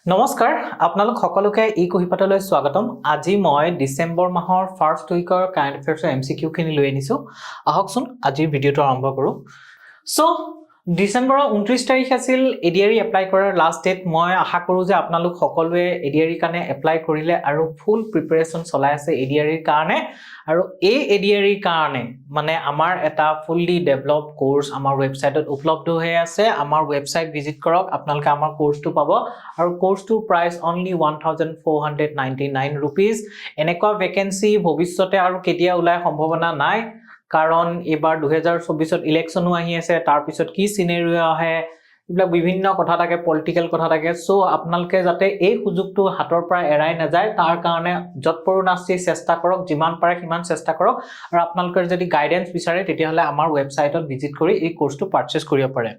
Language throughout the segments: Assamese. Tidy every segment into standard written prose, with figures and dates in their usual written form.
নমস্কাৰ আপোনালোক সকলোকে এই কহিপাতলৈ স্বাগতম আজি মই ডিসেম্বৰ মাহৰ ফাৰ্স্ট উইকৰ কাৰেন্ট এফেয়াৰ্ছৰ এমসিকিউ খিনি লৈ আনিছো আহকচোন আজিৰ ভিডিওটো আৰম্ভ কৰো সো ডিসেম্বৰৰ 29 তাৰিখ আছিল এডিআৰই এপ্লাই কৰাৰ লাষ্ট ডেট মই আশা কৰো যে আপোনালোক সকলোৱে এডিআৰই কাৰণে এপ্লাই কৰিলে আৰু ফুল প্ৰিপাৰেচন চলাই আছে এডিআৰইৰ কাৰণে আৰু এই এডিআৰইৰ কাৰণে মানে আমাৰ এটা ফুললি ডেভেলপ কোৰ্স আমাৰ ওয়েবসাইটত উপলব্ধ হৈ আছে আমাৰ ওয়েবসাইট ভিজিট কৰক আপোনালোকে আমাৰ কোৰ্সটো পাব আৰু কোৰ্সটোৰ প্ৰাইস অনলি 1499 rupees এনেকুৱা ভ্যাকেন্সি ভৱিষ্যতে আৰু কেতিয়া ওলাই সম্ভাৱনা নাই কাৰণ এবাৰ 2024 ত ইলেকশনো আহি আছে তাৰ পিছত কি সিনাৰিও আহে ইবলা বিভিন্ন কথা থাকে পলিটিক্যাল কথা থাকে সো আপোনালোকে যাতে এই সুযোগটো হাতৰ পৰা এৰাই না যায় তাৰ কাৰণে যৎপৰোনাস্তি চেষ্টা কৰক যিমান পাৰে সিমান চেষ্টা কৰক আৰু আপোনালোকৰ যদি গাইডেন্স বিচাৰে তেতিয়াহলে আমাৰ ওয়েবসাইটত ভিজিট কৰি এই কোৰ্সটো পাৰচেজ কৰিব পাৰে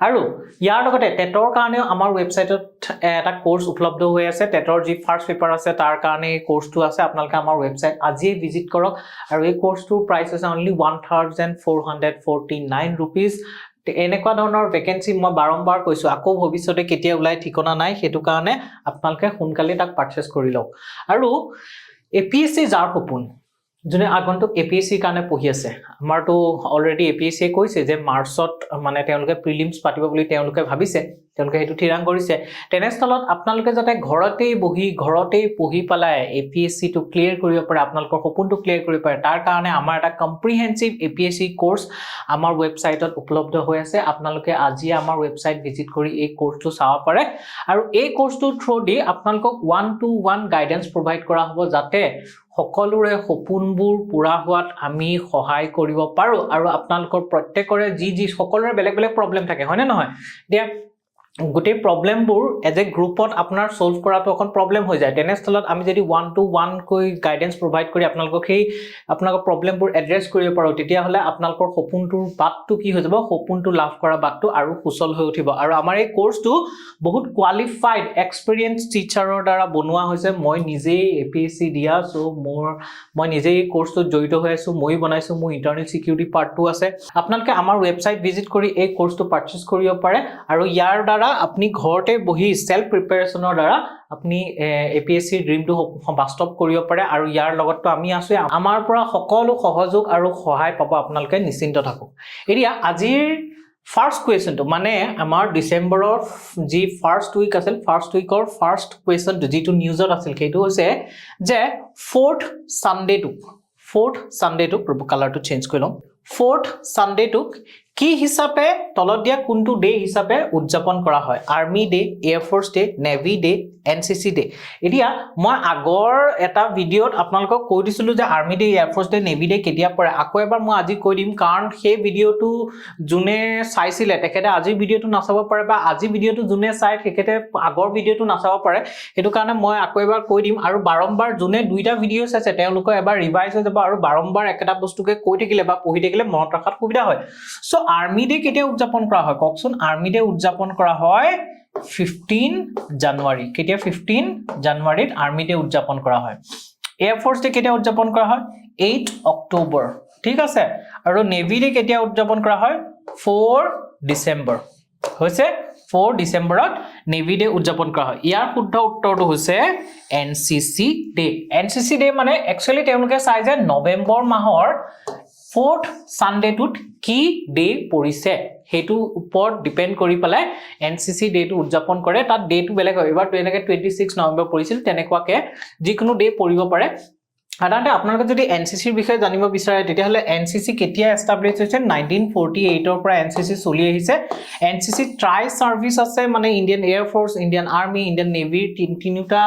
আৰু ইয়াৰ লগতে টেটৰ কাৰণেও আমাৰ ওয়েবসাইটত এটা কোৰ্স উপলব্ধ হৈ আছে টেটৰ যি ফাৰ্স্ট পেপাৰ আছে তাৰ কাৰণে কোৰ্সটো আছে আপোনালোকে আমাৰ ওয়েবসাইট আজিয়ে ভিজিট কৰক আৰু এই কোৰ্সটোৰ প্ৰাইস আছে অনলি 1449 rupees এনেকুৱা ধৰণৰ ভ্যাকেন্সি মই বাৰম্বাৰ কৈছো আকৌ ভৱিষ্যতে কেতিয়া ওলাই ঠিকনা নাই হেতু কাৰণে আপোনালোকে সোনকালে তাক পাৰচেজ কৰি লওক আৰু এপিএসসি যাৰ সপোন জনে আগন্তুক এপিএসসি কাৰণে পঢ়ি আছে আমাৰটো অলৰেডি এপিএসসি কৈছে যে মাৰ্চত মানে তেওঁলোকে প্ৰিলিমছ পাতিব বুলি তেওঁলোকে ভাবিছে তেওঁলোকে হেতু থিৰাং কৰিছে তেনেস্থলত আপোনালোকে যাতে ঘৰতেই পঢ়ি পালাই এপিএসসি টো ক্লিয়াৰ কৰিব পাৰে আপোনালোকৰ সপোনটো ক্লিয়াৰ কৰিব পাৰে তাৰ কাৰণে আমাৰ এটা কম্প্ৰিহেনসিভ এপিএসসি কোৰ্স আমাৰ ওয়েবসাইটত উপলব্ধ হৈ আছে আপোনালোকে আজি আমাৰ ওয়েবসাইট ভিজিট কৰি এই কোৰ্সটো চাব পাৰে আৰু এই কোৰ্সটো থ্ৰু দি আপোনালোকক 1-to-1 গাইডেন্স প্ৰভাইড কৰা হ'ব যাতে সকলোৰে সপোনবোৰ পুৰা হোৱাত আমি সহায় কৰিব পাৰো আৰু আপোনালোকৰ প্ৰত্যেকৰে যি সকলোৰে বেলেগ বেলেগ প্ৰবলেম থাকে হয় না নহয় দিয়া গোটে প্ৰবলেমবোৰ এজ এ গ্ৰুপত আপোনাৰ সলভ কৰাটো অকন প্ৰবলেম হৈ যায় তেনেস্থলত আমি যদি 1-to-1 কৈ গাইডেন্স প্ৰভাইড কৰি আপোনালোকক সেই আপোনালোকৰ প্ৰবলেমবোৰ এড্ৰেছ কৰিব পাৰো তেতিয়া হলে আপোনালোকৰ সপোনটোৰ বাটটো কি হৈ যাব সপোনটো লাভ কৰা বাটটো আৰু সুচল হৈ উঠিব আৰু আমাৰ এই কোৰ্সটো বহুত কোৱালিফাইড এক্সপেৰিয়েন্স টিচাৰৰ দ্বাৰা বনোৱা হৈছে মই নিজে এপিএসসি দিয়া সো মই নিজে এই কোৰ্সটোত জড়িত হৈ আছো মই বনাইছো মোৰ ইন্টাৰনেট সিকিউৰিটি পাৰ্টটো আছে আপোনালোকে আমাৰ ওয়েবসাইট ভিজিট কৰি এই কোৰ্সটো পাৰচেজ কৰিব পাৰে আৰু ইয়াৰ দ্বাৰা আপনি ঘৰতে বহি সেলফ প্ৰিপাৰেচনৰ দ্বাৰা আপনি এপিএসসি ড্ৰিমটো বাস্তৱ কৰিব পাৰে আৰু ইয়াৰ লগতটো আমি আছো আমাৰ পৰা সকলো সহযোগ আৰু সহায় পাব আপোনালোকে নিশ্চিন্ত থাকক এৰিয়া আজিৰ ফাৰ্স্ট কোৱেশ্চনটো মানে আমাৰ ডিসেম্বৰৰ যি ফাৰ্স্ট উইক আছিল ফাৰ্স্ট উইকৰ ফাৰ্স্ট কোৱেশ্চন যেটো নিউজত আছিল সেইটো হৈছে যে ফোৰ্থ সানডেটো প্ৰব কালাৰটো চেঞ্জ কৰিলম ফোৰ্থ সানডেটো কি হিচাপে তলত দিয়া কোনটো ডে হিচাপে উদযাপন কৰা হয় army day air force day navy day NCC day এতিয়া মই আগৰ এটা ভিডিওত আপোনালোকক কৈ দিছিলো যে army day air force day navy day কেতিয়া পৰে আকৌ এবাৰ মই আজি কৈ দিম কাৰণ সেই ভিডিওটো জুনে চাইছিলে তেখেতে আজি ভিডিওটো নাচাব পাৰে বা আজি ভিডিওটো জুনে চাই তেখেতে আগৰ ভিডিওটো নাচাব পাৰে হেতু কাৰণে মই আকৌ এবাৰ কৈ দিম আৰু বাৰম্বাৰ জুনে দুইটা ভিডিও চাইছে তেওঁলোকক এবাৰ ৰিভাইজ হৈ যাব আৰু বাৰম্বাৰ একেটা বস্তুকে কৈ থাকিলে বা পঢ়ি থাকিলে মনত ৰাখাত সুবিধা হয় সো আৰ্মি ডে কেতিয়া উদযাপন কৰা হয় ককচোন আৰ্মি ডে উদযাপন কৰা হয় 15 জানুৱাৰী কেতিয়া 15 জানুৱাৰীত আৰ্মি ডে উদযাপন কৰা হয় এয়াৰ ফোৰ্স ডে কেতিয়া উদযাপন কৰা হয় 8 অক্টোবৰ ঠিক আছে আৰু নেভি ডে কেতিয়া উদযাপন কৰা হয় 4 ডিসেম্বৰ হৈছে 4 ডিসেম্বৰত নেভি ডে উদযাপন কৰা হয় ইয়াৰ শুদ্ধ উত্তৰটো হৈছে এনসিসি ডে মানে একচুয়ালি তেওঁলোকে চাই যে নৱেম্বৰ মাহৰ ফোৰ্থ সানডেটোত কি ডে পৰিছে হেতু ওপৰত ডিপেন্ড কৰি পেলাই এনসিসি ডেটো উদযাপন কৰে তাত ডেটো বেলেগ হয় এবাৰ 26 নৱেম্বৰ পৰিছিল তেনেকুৱাকে যিকোনো ডে পৰিব পাৰে সাধাৰণতে আপোনালোকে যদি এনসিসিৰ বিষয়ে জানিব বিচাৰে তেতিয়াহলে এনসিসি কেতিয়া এস্টাব্লিশ হৈছে 1948 ৰ পৰা এনসিসি চলি আহিছে এনসিসি ট্ৰাই সাৰ্ভিস আছে মানে Indian air force Indian army Indian navy তিনিটা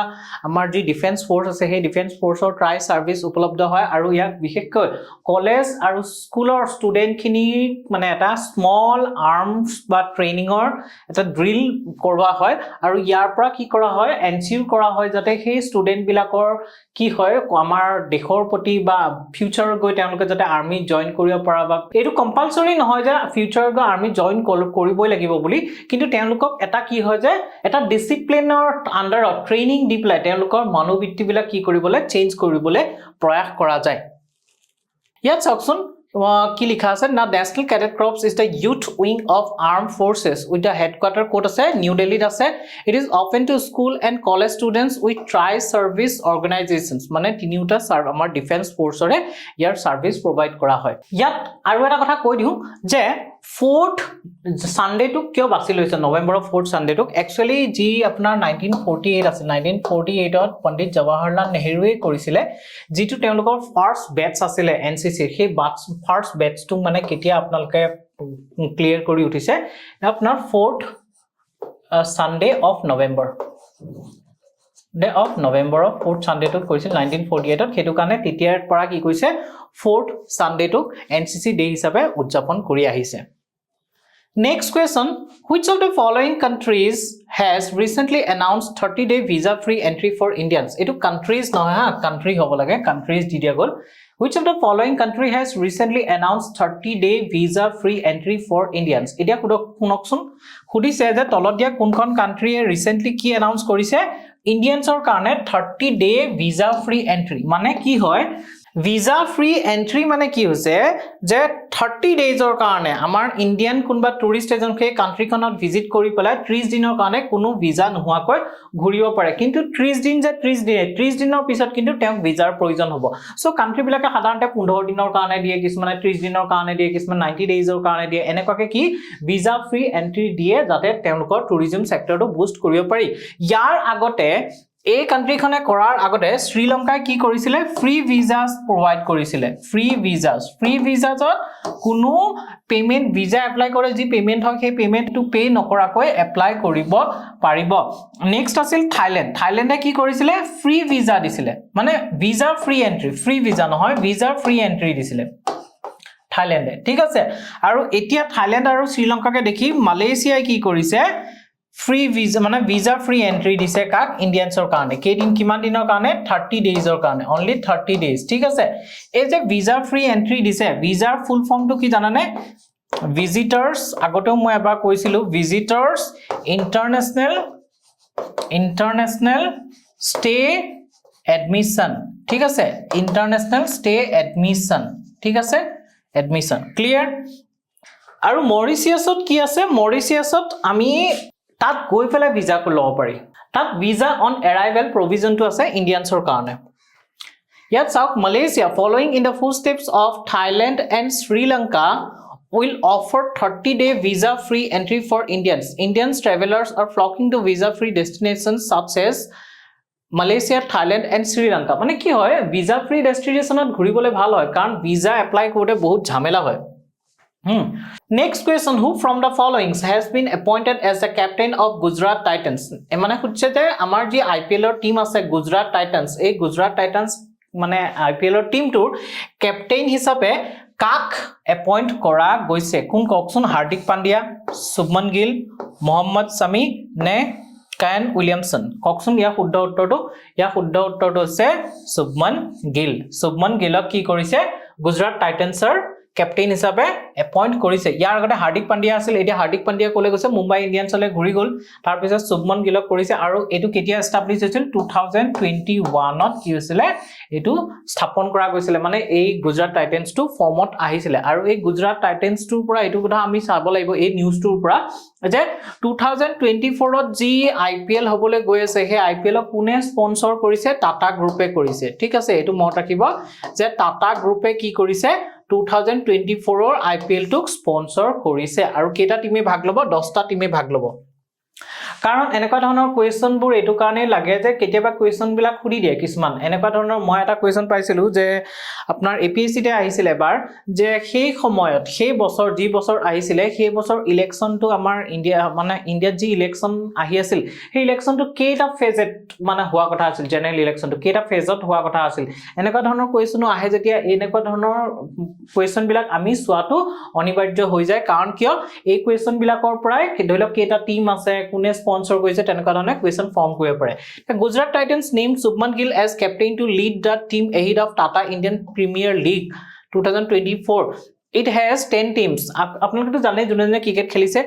আমাৰ যি ডিফেন্স ফোৰ্স আছে সেই ডিফেন্স ফোৰ্সৰ ট্ৰাই সাৰ্ভিস উপলব্ধ হয় আৰু ইয়াক বিশেষকৈ কলেজ আৰু স্কুলৰ ষ্টুডেন্ট খিনি মানে এটা স্মল আৰ্মছ বা ট্ৰেইনিংৰ এটা ড্ৰিল কৰোৱা হয় আৰু ইয়াৰ পৰা কি কৰা হয় এনচিউৰ কৰা হয় যাতে সেই ষ্টুডেন্ট বিলাকৰ কি হয় আমাৰ দেশৰ প্ৰতি বা ফিউচাৰ গৈ তেওঁলোকে যাতে আৰ্মি জয়েন কৰিব পৰা বা এটো কম্পালসৰি নহয় যে ফিউচাৰ গৈ আৰ্মি জয়েন কৰিবই লাগিব বুলি কিন্তু তেওঁলোকক এটা কি হয় যে এটা ডিসিপ্লিনৰ আন্ডাৰত ট্ৰেইনিং দি প্লাই তেওঁলোকৰ মনোবৃত্তি বিলাক কি কৰিবলৈ চেঞ্জ কৰিবলৈ প্ৰয়াস কৰা যায় ইয়াত চাওকচোন কি লিখা আছে না national cadet crops is the youth wing of arm forces with the headquarter ক'ত আছে নিউ দিল্লীত আছে it is open to school and college students with try service organisations মানে তিনিওটা আমাৰ ডিফেন্স ফ'ৰ্চৰে ইয়াৰ ছাৰ্ভিচ প্ৰভাইড কৰা হয় ইয়াত আৰু এটা কথা কৈ দিওঁ যে 4th সানডেটোক কিয় বাছি লৈছে নৱেম্বৰৰ 4th সানডেটোক একচুয়ালি যি আপোনাৰ 1948 আছে 1948ত পণ্ডিত জৱাহৰলাল নেহৰুৱে কৰিছিলে যিটো তেওঁলোকৰ ফাৰ্স্ট বেটছ আছিলে এনসিসি সেই ফাৰ্স্ট বেটছটো মানে কেতিয়া আপোনালোকে ক্লিয়াৰ কৰি উঠিছে আপোনাৰ 4th Sunday of November day of November 4th সানডেটোক কৰিছিল 1948ত হেতু কাৰণে তেতিয়াৰ পৰা কি কৈছে 4th সানডেটোক এনসিসি ডে হিচাপে উদযাপন কৰি আহিছে Next question, which of the following countries has recently announced 30-day visa-free entry for Indians? Etu countries no ha, country hobo lage, countries di dia gol. Which of the following country has recently announced 30-day visa-free entry for Indians? Etia kunoksun khudi se je tolot dia konkon country recently ki announce korise Indians or karone 30-day visa-free entry. Mane ki hoy visa free entry মানে কি হৈছে যে 30 ডেজৰ কাৰণে আমাৰ ইন্ডিয়ান কোনবা টুৰিষ্ট এজনকে কান্ট্ৰিখনত ভিজিট কৰি পেলাই 30 দিনৰ কাৰণে কোনো ভিসা নোহোৱাকৈ ঘূৰিব পাৰে কিন্তু 30 দিন যে 30 দিনৰ পিছত কিন্তু তেওঁক ভিসাৰ প্ৰয়োজন হ'ব সো কান্ট্ৰি বিলাকে সাধাৰণতে 15 দিনৰ কাৰণে দিয়ে কিছুমানে 30 দিনৰ কাৰণে দিয়ে কিছুমানে 90 ডেজৰ কাৰণে দিয়ে এনেকুৱাকে কি ভিসা ফ্ৰি এন্ট্ৰি দিয়ে যাতে তেওঁলোকৰ টুৰিজম সেক্টৰটো বুষ্ট কৰিব পাৰি ইয়াৰ আগতে এই কান্ট্ৰিখনে কৰাৰ আগতে শ্ৰীলংকাই কি কৰিছিলে ফ্ৰী ভিসাস প্ৰভাইড কৰিছিলে ফ্ৰী ভিসাছত কোনো পেমেন্ট ভিসা এপ্লাই কৰে যি পেমেন্ট হয় সেই পেমেন্টটো পে নকৰাকৈ এপ্লাই কৰিব পাৰিব নেক্সট আছিল থাইলেণ্ডে কি কৰিছিলে ফ্ৰী ভিসা দিছিলে মানে visa free entry free visa নহয় ভিসা ফ্ৰী এন্ট্ৰি দিছিলে থাইলেণ্ডে ঠিক আছে আৰু এতিয়া থাইলেণ্ড আৰু শ্ৰীলংকাকে দেখি মালয়েছিয়াই কি কৰিছে free visa মানে visa free entry দিছে কাক ইন্ডিয়ানছৰ কাৰণে কেদিন কিমান দিনৰ কাৰণে 30 ডেজৰ কাৰণে only 30 days ঠিক আছে এই যে visa free entry দিছে ভিসাৰ ফুল ফৰ্মটো কি জানানে visitors আগতেও মই এবাৰ কৈছিলো visitors international stay admission ঠিক আছে international stay admission ঠিক আছে admission clear আৰু মৰিচিয়াছত কি আছে মৰিচিয়াছত আমি তাত গৈ পেলে ভিসা কো লব পাৰি তাত ভিসা অন অ্যাৰাইভেল প্ৰভিজনটো আছে ইন্ডিয়ানছৰ কাৰণে ইয়াত চাওক Malaysia following in the footsteps of Thailand and Sri Lanka will offer 30-day visa free entry for Indian travelers are flocking to visa free destinations such as Malaysia, Thailand and Sri Lanka মানে কি হয় visa free destinationত ঘুৰিবলৈ ভাল হয় কাৰণ visa apply কৰোতে বহুত ঝামেলা হয় Next question, who from the following has been appointed as the captain of Gujarat Titans? মানে খুঁজছে যে আমাৰ যি IPL ৰ টিম আছে গুজৰাট টাইটান্স এই গুজৰাট টাইটান্স মানে IPL ৰ টিমটোৰ ক্যাপ্টেইন হিচাপে কাক এপইন্ট কৰা গৈছে কোন ককচোন হাৰ্দিক পাণ্ডিয়া শুভমন গিল মোহাম্মদ সামি নে কায়ন উইলিয়ামসন ককচোন ইয়াৰ শুদ্ধ উত্তৰটো হৈছে শুভমন গিলক কি কৰিছে গুজৰাট টাইটান্সৰ ক্যাপ্টেইন হিচাপে এপইন্ট কৰিছে ইয়াৰ আগতে হাৰ্দিক পাণ্ডিয়া আছিল এতিয়া হাৰ্দিক পাণ্ডিয়া কোলে গৈছে মুম্বাই ইন্ডিয়ানছলে ঘুৰি গল তাৰ পিছত শুভমন গিলক কৰিছে আৰু এটো কেতিয়া এস্টাবলিশ হৈছিল 2021ত কি হৈছিল এটো স্থাপন কৰা গৈছিল মানে এই গুজৰাট টাইটান্সটো ফৰ্মত আহিছিল আৰু এই গুজৰাট টাইটান্সটোৰ পৰা এটো কথা আমি চাব লাগিব এই নিউজটোৰ পৰা যে 2024ত যি IPL হবলৈ গৈ আছে হে IPL কোনে স্পন্সৰ কৰিছে টাটা গ্ৰুপে কৰিছে ঠিক আছে এটো মনত ৰাখিব যে টাটা গ্ৰুপে কি কৰিছে 2024 ৰ IPL টুক স্পন্সৰ কৰিছে আৰু কেটা টিমে ভাগ লব 10টা টিমে ভাগ লব কাৰণ এনেকুৱা ধৰণৰ কোৱেশ্চনবোৰ এটো কাৰণে লাগে যে কেতিয়াবা কোৱেশ্চন বিলাক খুদি দিয়ে কিছুমান এনেকুৱা ধৰণৰ মই এটা কোৱেশ্চন পাইছিলো যে আপোনাৰ APSC তে আহিছিল এবাৰ যে সেই সময়ত সেই বছৰ যি বছৰ আহিছিল সেই বছৰ ইলেকশনটো আমাৰ ইন্ডিয়াত যি ইলেকশন আহি আছিল সেই ইলেকশনটো কেটা ফেজত মানে হোৱা কথা আছিল জেনেৰেল ইলেকশনটো কেটা ফেজত হোৱা কথা আছিল এনেকুৱা ধৰণৰ কোৱেশ্চন আহে যেতিয়া এনেকুৱা ধৰণৰ কোৱেশ্চন বিলাক আমি সোৱাটো অনিবাৰ্য হৈ যায় কাৰণ কিয় এই কোৱেশ্চন বিলাকৰ পৰাই ধৰিলক কেটা টিম আছে কোনে sponsor কৰিছে তেনেকুৱা ধৰণৰ কোৱেশ্চন ফৰ্ম কৰিব পাৰে Gujarat Titans name Shubman Gill as captain to lead the team ahead of Tata Indian Premier League 2024 it has 10 teams আপোনালোকে তো জানে যোনে ক্ৰিকেট খেলিছে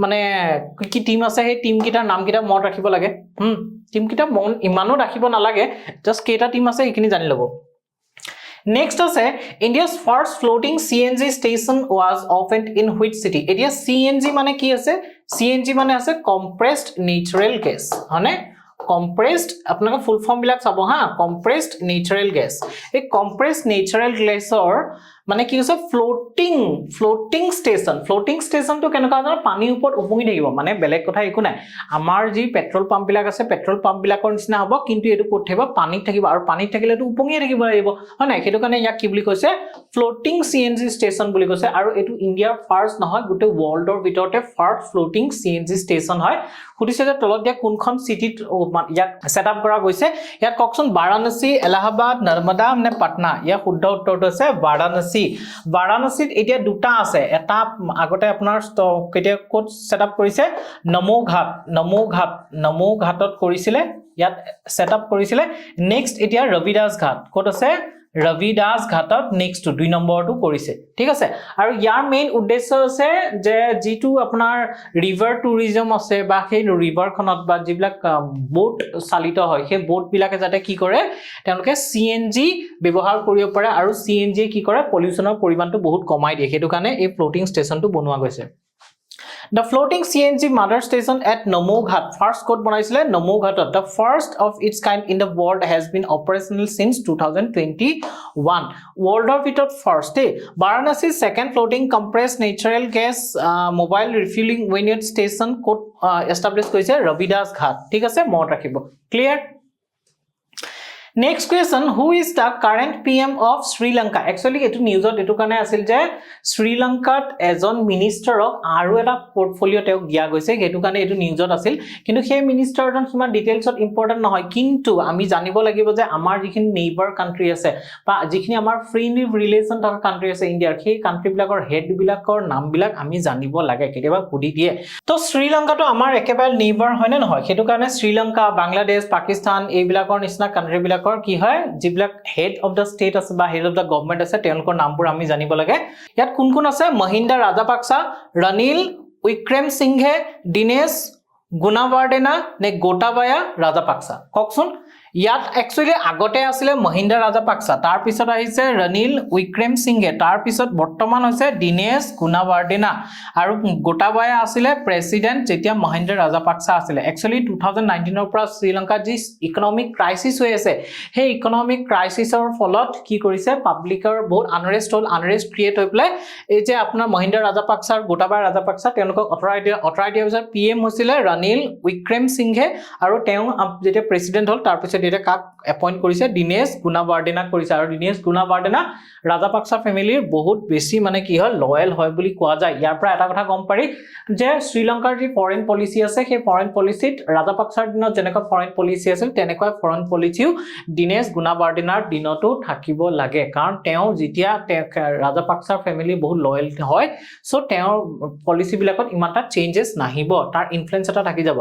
মানে কি টিম আছে সেই টিম কিটাৰ নাম কিটা মনত ৰাখিব লাগে টিম কিটা মন ইমানো ৰাখিব নালাগে জাস্ট কেটা টিম আছে এইখিনি জানি লব Next আছে India's first floating CNG station was opened in which city? এতিয়া CNG মানে কি আছে? CNG মানে আছে compressed natural gas হয়নে? compressed আপোনালোকে ফুল ফৰ্ম বিলাক চাব হা compressed natural gas এই compressed natural gas মানে কি হৈছে floating station তো কেনেকুৱা জানো পানীৰ ওপৰত উপঙি থাকিব মানে বেলেগ কথা একো নাই আমাৰ যি পেট্ৰল পাম্প বিলাক আছে পেট্ৰল পাম্প বিলাকৰ নিচিনা হ'ব কিন্তু এটো ক'ত থাকিব পানীত থাকিব আৰু পানীত থাকিলেটো উপঙিয়ে থাকিব লাগিব হয় নাই সেইটো কাৰণে ইয়াক কি বুলি কৈছে floating CNG station বুলি কৈছে আৰু এটো ইণ্ডিয়াৰ ফাৰ্ষ্ট নহয় গোটে ওয়াৰ্ল্ডৰ ভিতৰতে ফাৰ্ষ্ট floating CNG station হয় সুধিছে যে তলত দিয়া কোনখন সিটিত ইয়াক সেটআপ কৰা গৈছে ইয়াত ককচোন বাৰাণসী এলাহাবাদ নৰ্মদা নে পাটনা ইয়াৰ শুদ্ধ উত্তৰটো আছে বাৰাণসীত এতিয়া দুটা আছে এটা আগতে আপোনাৰ কেতিয়া কোড সেটআপ কৰিছে নমো ঘাটত কৰিছিলে ইয়াত সেটআপ কৰিছিলে নেক্সট এতিয়া ৰবিদাস ঘাট কোড আছে ৰবিদাস ঘাটত নেক্সট 2 নম্বৰটো কৰিছে ঠিক আছে আৰু ইয়াৰ মেইন উদ্দেশ্য আছে যে যেটো আপোনাৰ ৰিভাৰ টুৰিজম আছে বা সেই ৰিভাৰখনত বা যিবিলাক বোট চালিত হয় সেই বোট বিলাকে যাতে কি কৰে তেওঁলোকে সিএনজি ব্যৱহাৰ কৰিব পাৰে আৰু সিএনজি কি কৰে পলিউশনৰ পৰিমাণটো বহুত কমাই দিয়ে হেতু কাৰণে এই ফ্লোটিং ষ্টেচনটো বনোৱা গৈছে The floating CNG mother station at Namoghat first code banaisile Namoghat the first of its kind in the world has been operational since 2021 world of it first Varanasi second floating compressed natural gas mobile refueling unit station code established koise Ravidas Ghat thik ase mot rakhibo clear Next question who is the current PM of Sri Lanka actually etu newsot etu kane asil je Sri Lanka ejon minister ok aru eta portfolio teok dia goise hetu kane etu newsot asil kintu he minister jon sima details ot important nohoy kintu ami janibo lagibo je amar jikhin neighbor country ase ba jikhini amar friendly relation thaka country ase India he country bilakor head bilakor naam bilak ami janibo lage ketiba pudi die to Sri Lanka to amar ekebal neighbor hoyne nohoy hetu kane Sri Lanka Bangladesh Pakistan ei bilakor nisna country bilak কি হয় জিবিলাক হেড অফ দা স্টেট আছে বা হেড অফ দা গভর্নমেন্ট আছে তেওঁলোকৰ নামবোৰ আমি জানিব লাগে ইয়াত কোন কোন আছে মহিন্দা ৰাজাপাকসা ৰনিল উইক্ৰম সিংহে দিনেশ গুণাৱাৰ্ডেনা নে গোটাবায়া ৰাজাপাকসা ককচোন ইয়াত একচুয়ালি আগতে আছিল মহিন্দা ৰাজাপাকসা তাৰ পিছত আহিছে ৰনিল উইক্ৰম সিংহে তাৰ পিছত বৰ্তমান হৈছে দিনেশ গুণাৱাৰ্ডেনা আৰু গোটাবায়া আছিল প্ৰেসিডেন্ট যেতিয়া মহিন্দা ৰাজাপাকসা আছিল একচুয়ালি 2019 ৰ পৰা শ্ৰীলংকা যি ইকোনমিক ক্ৰাইসিস হৈ আছে সেই ইকোনমিক ক্ৰাইসিসৰ ফলত কি কৰিছে পাব্লিকৰ বহুত আনৰেষ্ট ক্ৰিয়েট হৈ প্লে এই যে আপোনাৰ মহিন্দা ৰাজাপাকসা আৰু গোটাবায়া ৰাজাপাকসা তেওঁলোকক অথৰাই দিয়া পিছত পিএম হৈছিল ৰনিল উইক্ৰম সিংহে আৰু তেওঁ যেতিয়া প্ৰেসিডেন্ট হল তাৰ পিছত এটা কাক এপইন্ট কৰিছে দিনেশ গুণাৱাৰ্ডেনা কৰিছে আৰু দিনেশ গুণাৱাৰ্ডেনা ৰাজাপাকসা ফ্যামিলিৰ বহুত বেছি মানে কি হয় লয়াল হয় বুলি কোৱা যায় ইয়াৰ পৰা এটা কথা গম পাৰি যে শ্ৰীলংকাৰ যি ফৰেন পলিসি আছে সেই ফৰেন পলিসিত ৰাজাপাকসাৰ দিনত যেনেকৈ ফৰেন পলিসি আছিল তেনেকৈ ফৰেন পলিসিও দিনেশ গুণাৱাৰ্ডেনাৰ দিনতো থাকিব লাগে কাৰণ তেওঁ যেতিয়া ৰাজাপাকসাৰ ফ্যামিলি বহুত লয়াল হয় সো তেওঁৰ পলিসি বিলাকত ইমানটা চেঞ্জেস নাহিব তাৰ ইনফ্লুয়েন্স এটা থাকি যাব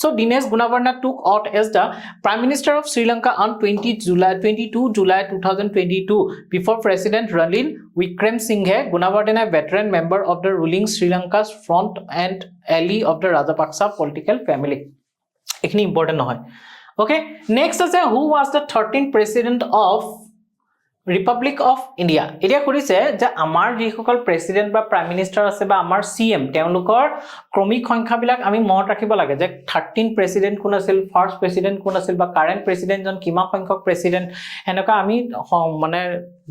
So Dinesh Gunawardena took out as the Prime Minister of Sri Lanka on 22 July 2022 before President Ranil Wickremesinghe. Gunawardena, a veteran member of the ruling Sri Lanka's front and ally of the Rajapaksa political family. Ekni important nohoy. Okay, next is who was the 13th president of Republic of India area কৰিছে যে আমাৰ যিসকল প্ৰেসিডেন্ট বা প্ৰাইম মিনিষ্টাৰ আছে বা আমাৰ সিএম তেওঁলোকৰ ক্ৰমিক সংখ্যা বিলাক আমি মনত ৰাখিব লাগে যে 13 প্ৰেসিডেন্ট কোন আছিল ফাৰ্স্ট প্ৰেসিডেন্ট কোন আছিল বা কাৰেন্ট প্ৰেসিডেন্ট জন কিমান সংখ্যক প্ৰেসিডেন্ট এনেকা আমি মানে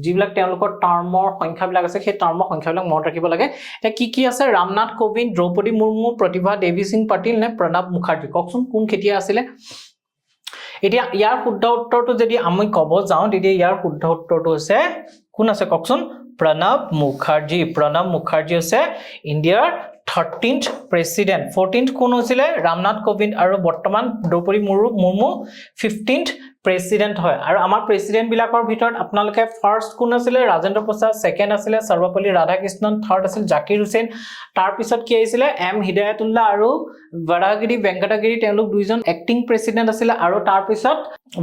যিবিলাক তেওঁলোকৰ টাৰ্মৰ সংখ্যা বিলাক আছে সেই টাৰ্মৰ সংখ্যা বিলাক মনত ৰাখিব লাগে এটা কি আছে ৰামনাথ কোবিন্দ দ্ৰৌপদী মুৰ্মু প্ৰতিভা দেৱী সিং পাটিল নে প্ৰণৱ মুখাৰ্জী ককচোন কোন কেতিয়া আছিল এতিয়া ইয়াৰ শুদ্ধ উত্তৰটো যদি আমি কব যাও তেতিয়া ইয়াৰ শুদ্ধ উত্তৰটো আছে কোন আছে ককচোন প্ৰণৱ মুখাৰ্জী আছে ইণ্ডিয়াৰ 13th president 14th কোন হৈছিলে ৰামনাথ কোবিন্দ আৰু বৰ্তমান দ্ৰৌপদী মুৰ্মু 15th president হয় আৰু আমাৰ প্ৰেসিডেন্ট বিলাকৰ ভিতৰত আপোনালোকে ফাৰ্স্ট কোন আছিল ৰাজেন্দ্ৰ প্ৰসাদ সেকেন্ড আছিল সৰ্বপল্লী ৰাধাকৃষ্ণন থাৰ্ড আছিল জাকিৰ হুছেইন তাৰ পিছত কি আহিছিল এম হিদায়াতুল্লাহ আৰু বৰাগিৰি বেংকটাগিৰি তেওঁলোক দুইজন এক্টিং প্ৰেসিডেন্ট আছিল আৰু তাৰ পিছত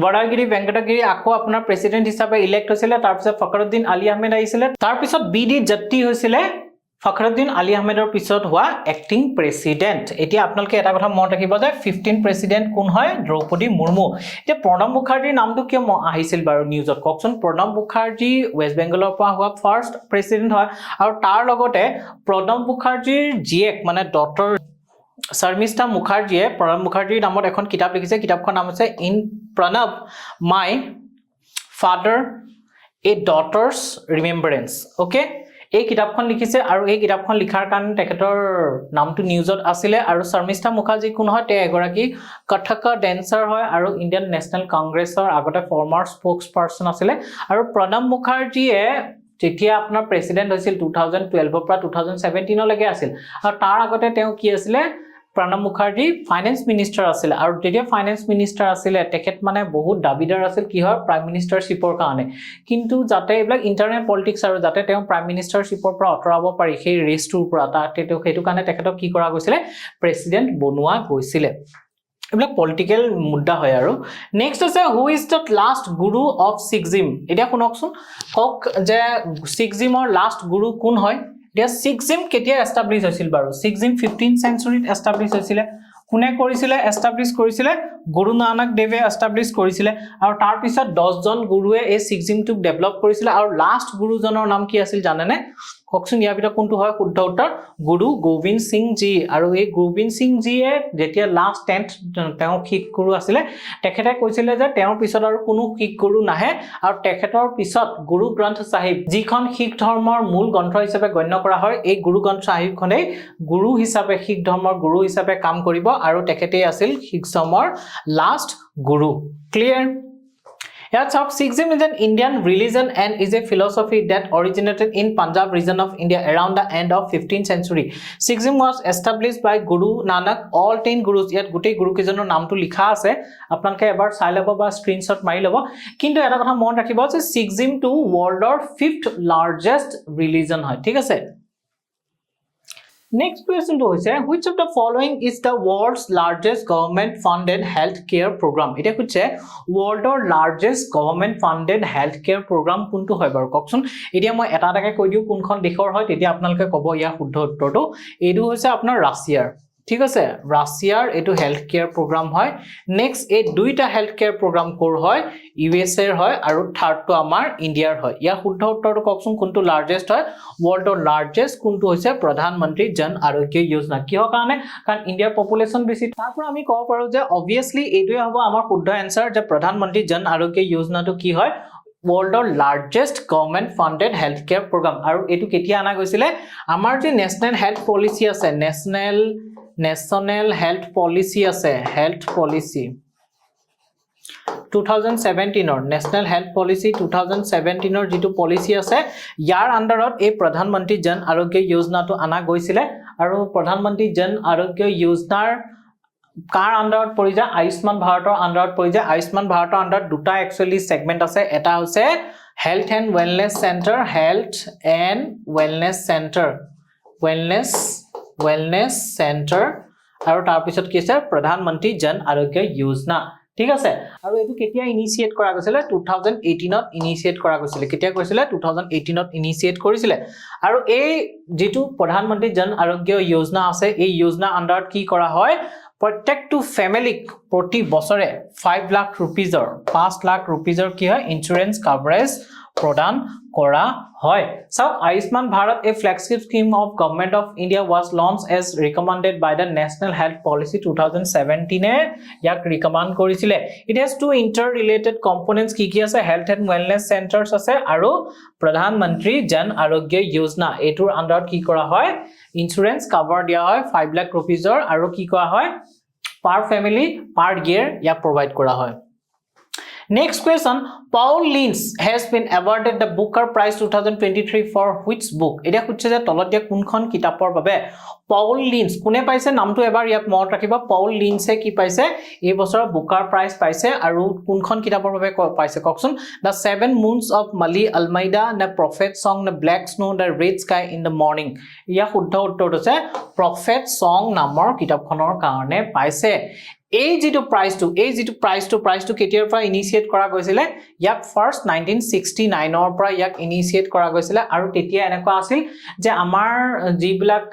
বৰাগিৰি বেংকটাগিৰি আকৌ আপোনাৰ প্ৰেসিডেন্ট হিচাপে ইলেক্ট হৈছিল তাৰ পিছত ফখৰুদ্দিন আলী আহমেদ আহিছিল তাৰ পিছত বিডি জত্তি হৈছিল ফখৰুদ্দিন আলী আহমেদৰ পিছত হোৱা এক্টিং প্ৰেসিডেন্ট এতিয়া আপোনালোকে এটা কথা মনত ৰাখিব যে 15 প্ৰেসিডেন্ট কোন হয় দ্ৰৌপদী মুৰ্মু এতিয়া প্ৰণৱ মুখাৰ্জীৰ নামটো কিয় আহিছিল বাৰু নিউজত ককচোন প্ৰণৱ মুখাৰ্জী ওয়েষ্ট বেংগলৰ পৰা হোৱা ফাৰ্ষ্ট প্ৰেসিডেন্ট হয় আৰু তাৰ লগতে প্ৰণৱ মুখাৰ্জীৰ জীয়েক মানে ডটাৰ শৰ্মিষ্ঠা মুখাৰ্জীয়ে প্ৰণৱ মুখাৰ্জীৰ নামত এখন কিতাপ লিখিছে কিতাপখনৰ নাম আছে in Pranab my father a daughter's remembrance okay এই কিতাপখন লিখিছে আৰু এই কিতাপখন লিখাৰ কাৰণে তেখেতৰ নামটো নিউজত আছিলে আৰু শৰ্মিষ্ঠা মুখাৰ্জী কোন হয় তে এগৰাকী কথক ডেন্সাৰ হয় আৰু ইণ্ডিয়ান নেশনেল কংগ্ৰেছৰ আগতে ফৰ্মাৰ স্পোক্স পাৰ্সন আছিলে আৰু প্ৰণৱ মুখাৰ্জীয়ে যেতিয়া আপোনাৰ প্ৰেসিডেন্ট হৈছিল 2012 পৰা 2017 লৈকে আছিল আৰু তাৰ আগতে তেওঁ কি আছিল প্ৰণৱ মুখাৰ্জী ফাইনেন্স মিনিষ্টাৰ আছিল আৰু যেতিয়া ফাইনেন্স মিনিষ্টাৰ আছিল তেখেত মানে বহুত দাবিদাৰ আছিল কি হয় প্ৰাইম মিনিষ্টাৰশ্বিপৰ কাৰণে কিন্তু যাতে এইবিলাক ইন্টাৰনেল পলিটিক্স আৰু যাতে তেওঁ প্ৰাইম মিনিষ্টাৰশ্বিপৰ পৰা অতৰাব পাৰি সেই ৰেষ্টৰ পৰা তাতে তেওঁ সেইটো কাৰণে তেখেতক কি কৰা গৈছিল প্ৰেসিডেন্ট বনোৱা গৈছিল এইবিলাক পলিটিক্যাল মুদ্দা হয় আৰু নেক্সট আছে who is the last Guru of সিক্সজিম এতিয়া শুনকচোন কক যে সিক্সজিমৰ লাষ্ট গুৰু কোন হয় দিয়া সিক্সজিম কেতিয়া এস্টাবলিশ হৈছিল বাৰু সিক্সজিম 15th সেঞ্চুৰীত এস্টাবলিশ হৈছিল কোনে কৰিছিল এস্টাবলিশ কৰিছিল গুৰু নানক দেৱে এস্টাবলিশ কৰিছিল আৰু তাৰ পিছত 10 জন গুৰুৱে এই সিক্সজিমটোক ডেভেলপ কৰিছিল আৰু লাষ্ট গুৰুজনৰ নাম কি আছিল জানেনে ককচোন ইয়াৰ ভিতৰত কোনটো হয় শুদ্ধ উত্তৰ গুৰু গোবিন্দ সিং জি আৰু এই গোবিন্দ সিং জিয়ে যেতিয়া লাষ্ট 10th তেওঁ শিখ গুৰু আছিল তেখেতে কৈছিল যে তেওঁৰ পিছত আৰু কোনো শিখ গুৰু নাহে আৰু তেখেতৰ পিছত গুৰু গ্ৰন্থ সাহিব যিখন শিখ ধৰ্মৰ মূল গ্ৰন্থ হিচাপে গণ্য কৰা হয় এই গুৰু গ্ৰন্থ সাহিবখনেই গুৰু হিচাপে শিখ ধৰ্মৰ গুৰু হিচাপে কাম কৰিব আৰু তেখেতেই আছিল শিখ ধৰ্মৰ last Guru clear Yes, Sikhism is an Indian religion and is a philosophy that originated in Punjab region of India around the end of 15th century. Sikhism was established by Guru Nanak. All 10 gurus yet gutei guru kijonor naam to likha ase apnaloke ebar sai lobo ba screenshot mari lobo kintu eta kotha mon rakhibo je Sikhism to world or 5th largest religion hoy thik ase Next question to hoise which of the following is the world's largest government funded healthcare program eta kuche world or largest government funded healthcare program kuntu hoy bar kokson etia moi eta taka koi diu kunkhon dekhor hoy tetia apnaloke kobo ya shuddho uttor to edu hoise apnar Russiaৰ ঠিক আছে রাশিয়ার এটো হেলথ কেয়ার প্রোগ্রাম হয় নেক্সট এই দুইটা হেলথ কেয়ার প্রোগ্রাম কোর হয় ইউএসএ এর হয় আর থার্ড তো আমার ইন্ডিয়ার হয় ইয়া শুদ্ধ উত্তৰটো ককচোন কোনটো লাৰ্জেস্ট হয় ওয়াৰ্ল্ডৰ লাৰ্জেস্ট কোনটো হৈছে প্ৰধানমন্ত্ৰী জন আৰোগ্য যোজনা কিহৰ কাৰণে কাৰণ ইন্ডিয়াৰ পপুলেশন বেছি তাৰপৰা আমি কব পাৰো যে অবভিয়াসলি এইটোই হ'ব আমাৰ শুদ্ধ আনসাৰ যে প্ৰধানমন্ত্ৰী জন আৰোগ্য যোজনাটো কি হয় worldৰ largest government funded healthcare program আৰু এটো কেতিয়া আনা গৈছিল আমাৰ যে ন্যাশনাল হেলথ পলিসি আছে National Health Policy আছে Health Policy 2017 or National Health Policy 2017 or jitu policy আছে ইয়াৰ আন্ডাৰত এই প্ৰধানমন্ত্ৰী জন আৰোগ্য যোজনাটো আনা গৈছিল আৰু প্ৰধানমন্ত্ৰী জন আৰোগ্য যোজনাৰ কাৰ আন্ডাৰত পৰি যায় আয়ুষ্মান ভাৰতৰ আন্ডাৰত পৰি যায় আয়ুষ্মান ভাৰতৰ আন্ডাৰত দুটা একচুয়ালি সেগমেন্ট আছে এটা হৈছে health and wellness centre wellness center আৰু তাৰ পিছত কি আছে প্ৰধানমন্ত্ৰী জন আৰোগ্য যোজনা ঠিক আছে আৰু এটো কেতিয়া ইনিশিয়েট কৰা গৈছিল 2018 ত ইনিশিয়েট কৰা গৈছিল কেতিয়া কৈছিল 2018 ত ইনিশিয়েট কৰিছিল আৰু এই যেটো প্ৰধানমন্ত্ৰী জন আৰোগ্য যোজনা আছে এই যোজনা আন্ডাৰত কি কৰা হয় প্ৰত্যেকটো ফ্যামিলিক প্ৰতি বছৰে 5 লাখ रुपीजৰ কি হয় ইন্সুৰেন্স কভাৰেজ প্ৰদান কৰা হয় so Ayushman Bharat a flagship scheme of government of India was launched as recommended by the National Health Policy 2017 এ ইয়াক ৰিকমেন্ড কৰিছিল it has two interrelated components কি আছে health and wellness centers আছে আৰু প্ৰধানমন্ত্ৰী জন আৰোগ্য যোজনা এটোৰ আন্ডাৰত কি কৰা হয় ইন্সুৰেন্স কভাৰ দিয়া হয় 5 লাখ रुपीजৰ আৰু কি কৰা হয় per family per year ইয়া প্ৰভাইড কৰা হয় Next question Paul Lins has been awarded the Booker Prize 2023 for which book এটা খুঁজছে যে তলত দিয়া কোনখন কিতাপৰ বাবে Paul Lins কোনে পাইছে নামটো এবাৰ ইয়াত মনত ৰাখিবা Paul Linsে কি পাইছে এই বছৰ বুকাৰ প্ৰাইজ পাইছে আৰু কোনখন কিতাপৰ বাবে পাইছে ককচোন The Seven Moons of Mali Almeida The Prophet Song The Black Snow The Red Sky in the Morning ইয়া শুদ্ধ উত্তৰটো আছে Prophet Song নামৰ কিতাপখনৰ কাৰণে পাইছে এই যেটো প্ৰাইচটো কেতিয়াৰ পৰা ইনিশিয়েট কৰা গৈছিলে ইয়াক ফাৰ্স্ট 1969 ৰ পৰা ইয়াক ইনিশিয়েট কৰা গৈছিলে আৰু তেতিয়া এনেকুৱা আছিল যে আমাৰ যিবিলাক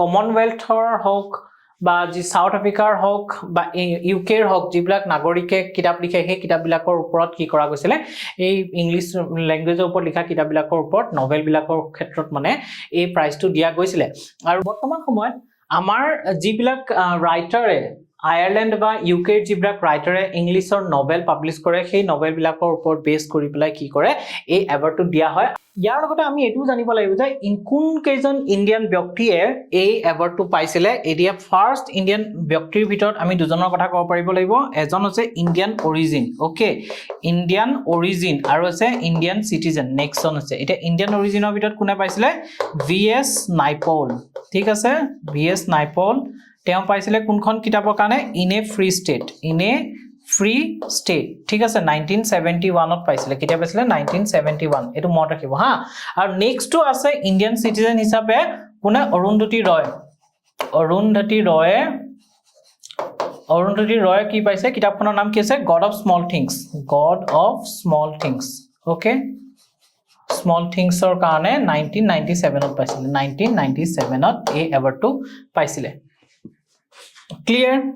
কমনৱেলথৰ হওক বা যি সাউথ আফ্ৰিকাৰ হওক বা ইউকেৰ হওক যিবিলাক নাগৰিকে কিতাপ লিখে সেই কিতাপবিলাকৰ ওপৰত কি কৰা গৈছিলে এই ইংলিছ ল্যাঙ্গুৱেজৰ ওপৰত লিখা কিতাপবিলাকৰ ওপৰত নভেলবিলাকৰ ক্ষেত্ৰত মানে এই প্ৰাইচটো দিয়া গৈছিলে আৰু বৰ্তমান সময়ত আমাৰ যিবিলাক ৰাইটাৰে আয়াৰল্যান্ড বা ইউকেৰ যিবিলাক ৰাইটাৰে ইংলিছৰ নভেল পাবলিশ কৰে সেই নভেলবিলাকৰ ওপৰত বেছ কৰি পেলাই কি কৰে এই এৱাৰ্ডটো দিয়া হয় ইয়াৰ লগতে আমি এটো জানিব লাগিব যে কোন কেজন ইন্ডিয়ান ব্যক্তিয়ে এই এৱাৰ্ডটো পাইছিলে এৰিয়া ফাৰ্স্ট ইন্ডিয়ান ব্যক্তিৰ ভিতৰত আমি দুজনৰ কথা ক'ব পাৰিব লাগিব এজন আছে Indian origin okay Indian origin আৰু আছে ইন্ডিয়ান সিটিজেন নেক্সট আছে এটা ইন্ডিয়ান অৰিজিনৰ ভিতৰত কোনে পাইছিলে ভিএস নাইপল ঠিক আছে ভিএস নাইপল তেওঁ পাইছিলে কোনখন কিতাপৰ কাৰণে ইন এ ফ্ৰী ষ্টেট ঠিক আছে 1971 ত পাইছিলে কেতিয়া পাইছিলে 1971 এটো মনত ৰাখিব হা আৰু নেক্সটটো আছে ইন্ডিয়ান সিটিজেন হিচাপে কোনে অৰুন্ধতী ৰয় কি পাইছে কিতাপখনৰ নাম কি আছে God of small things okay small থিংছৰ কাৰণে 1997 ত পাইছিলে 1997 ত এই এৱাৰ্ডটো পাইছিলে Clear?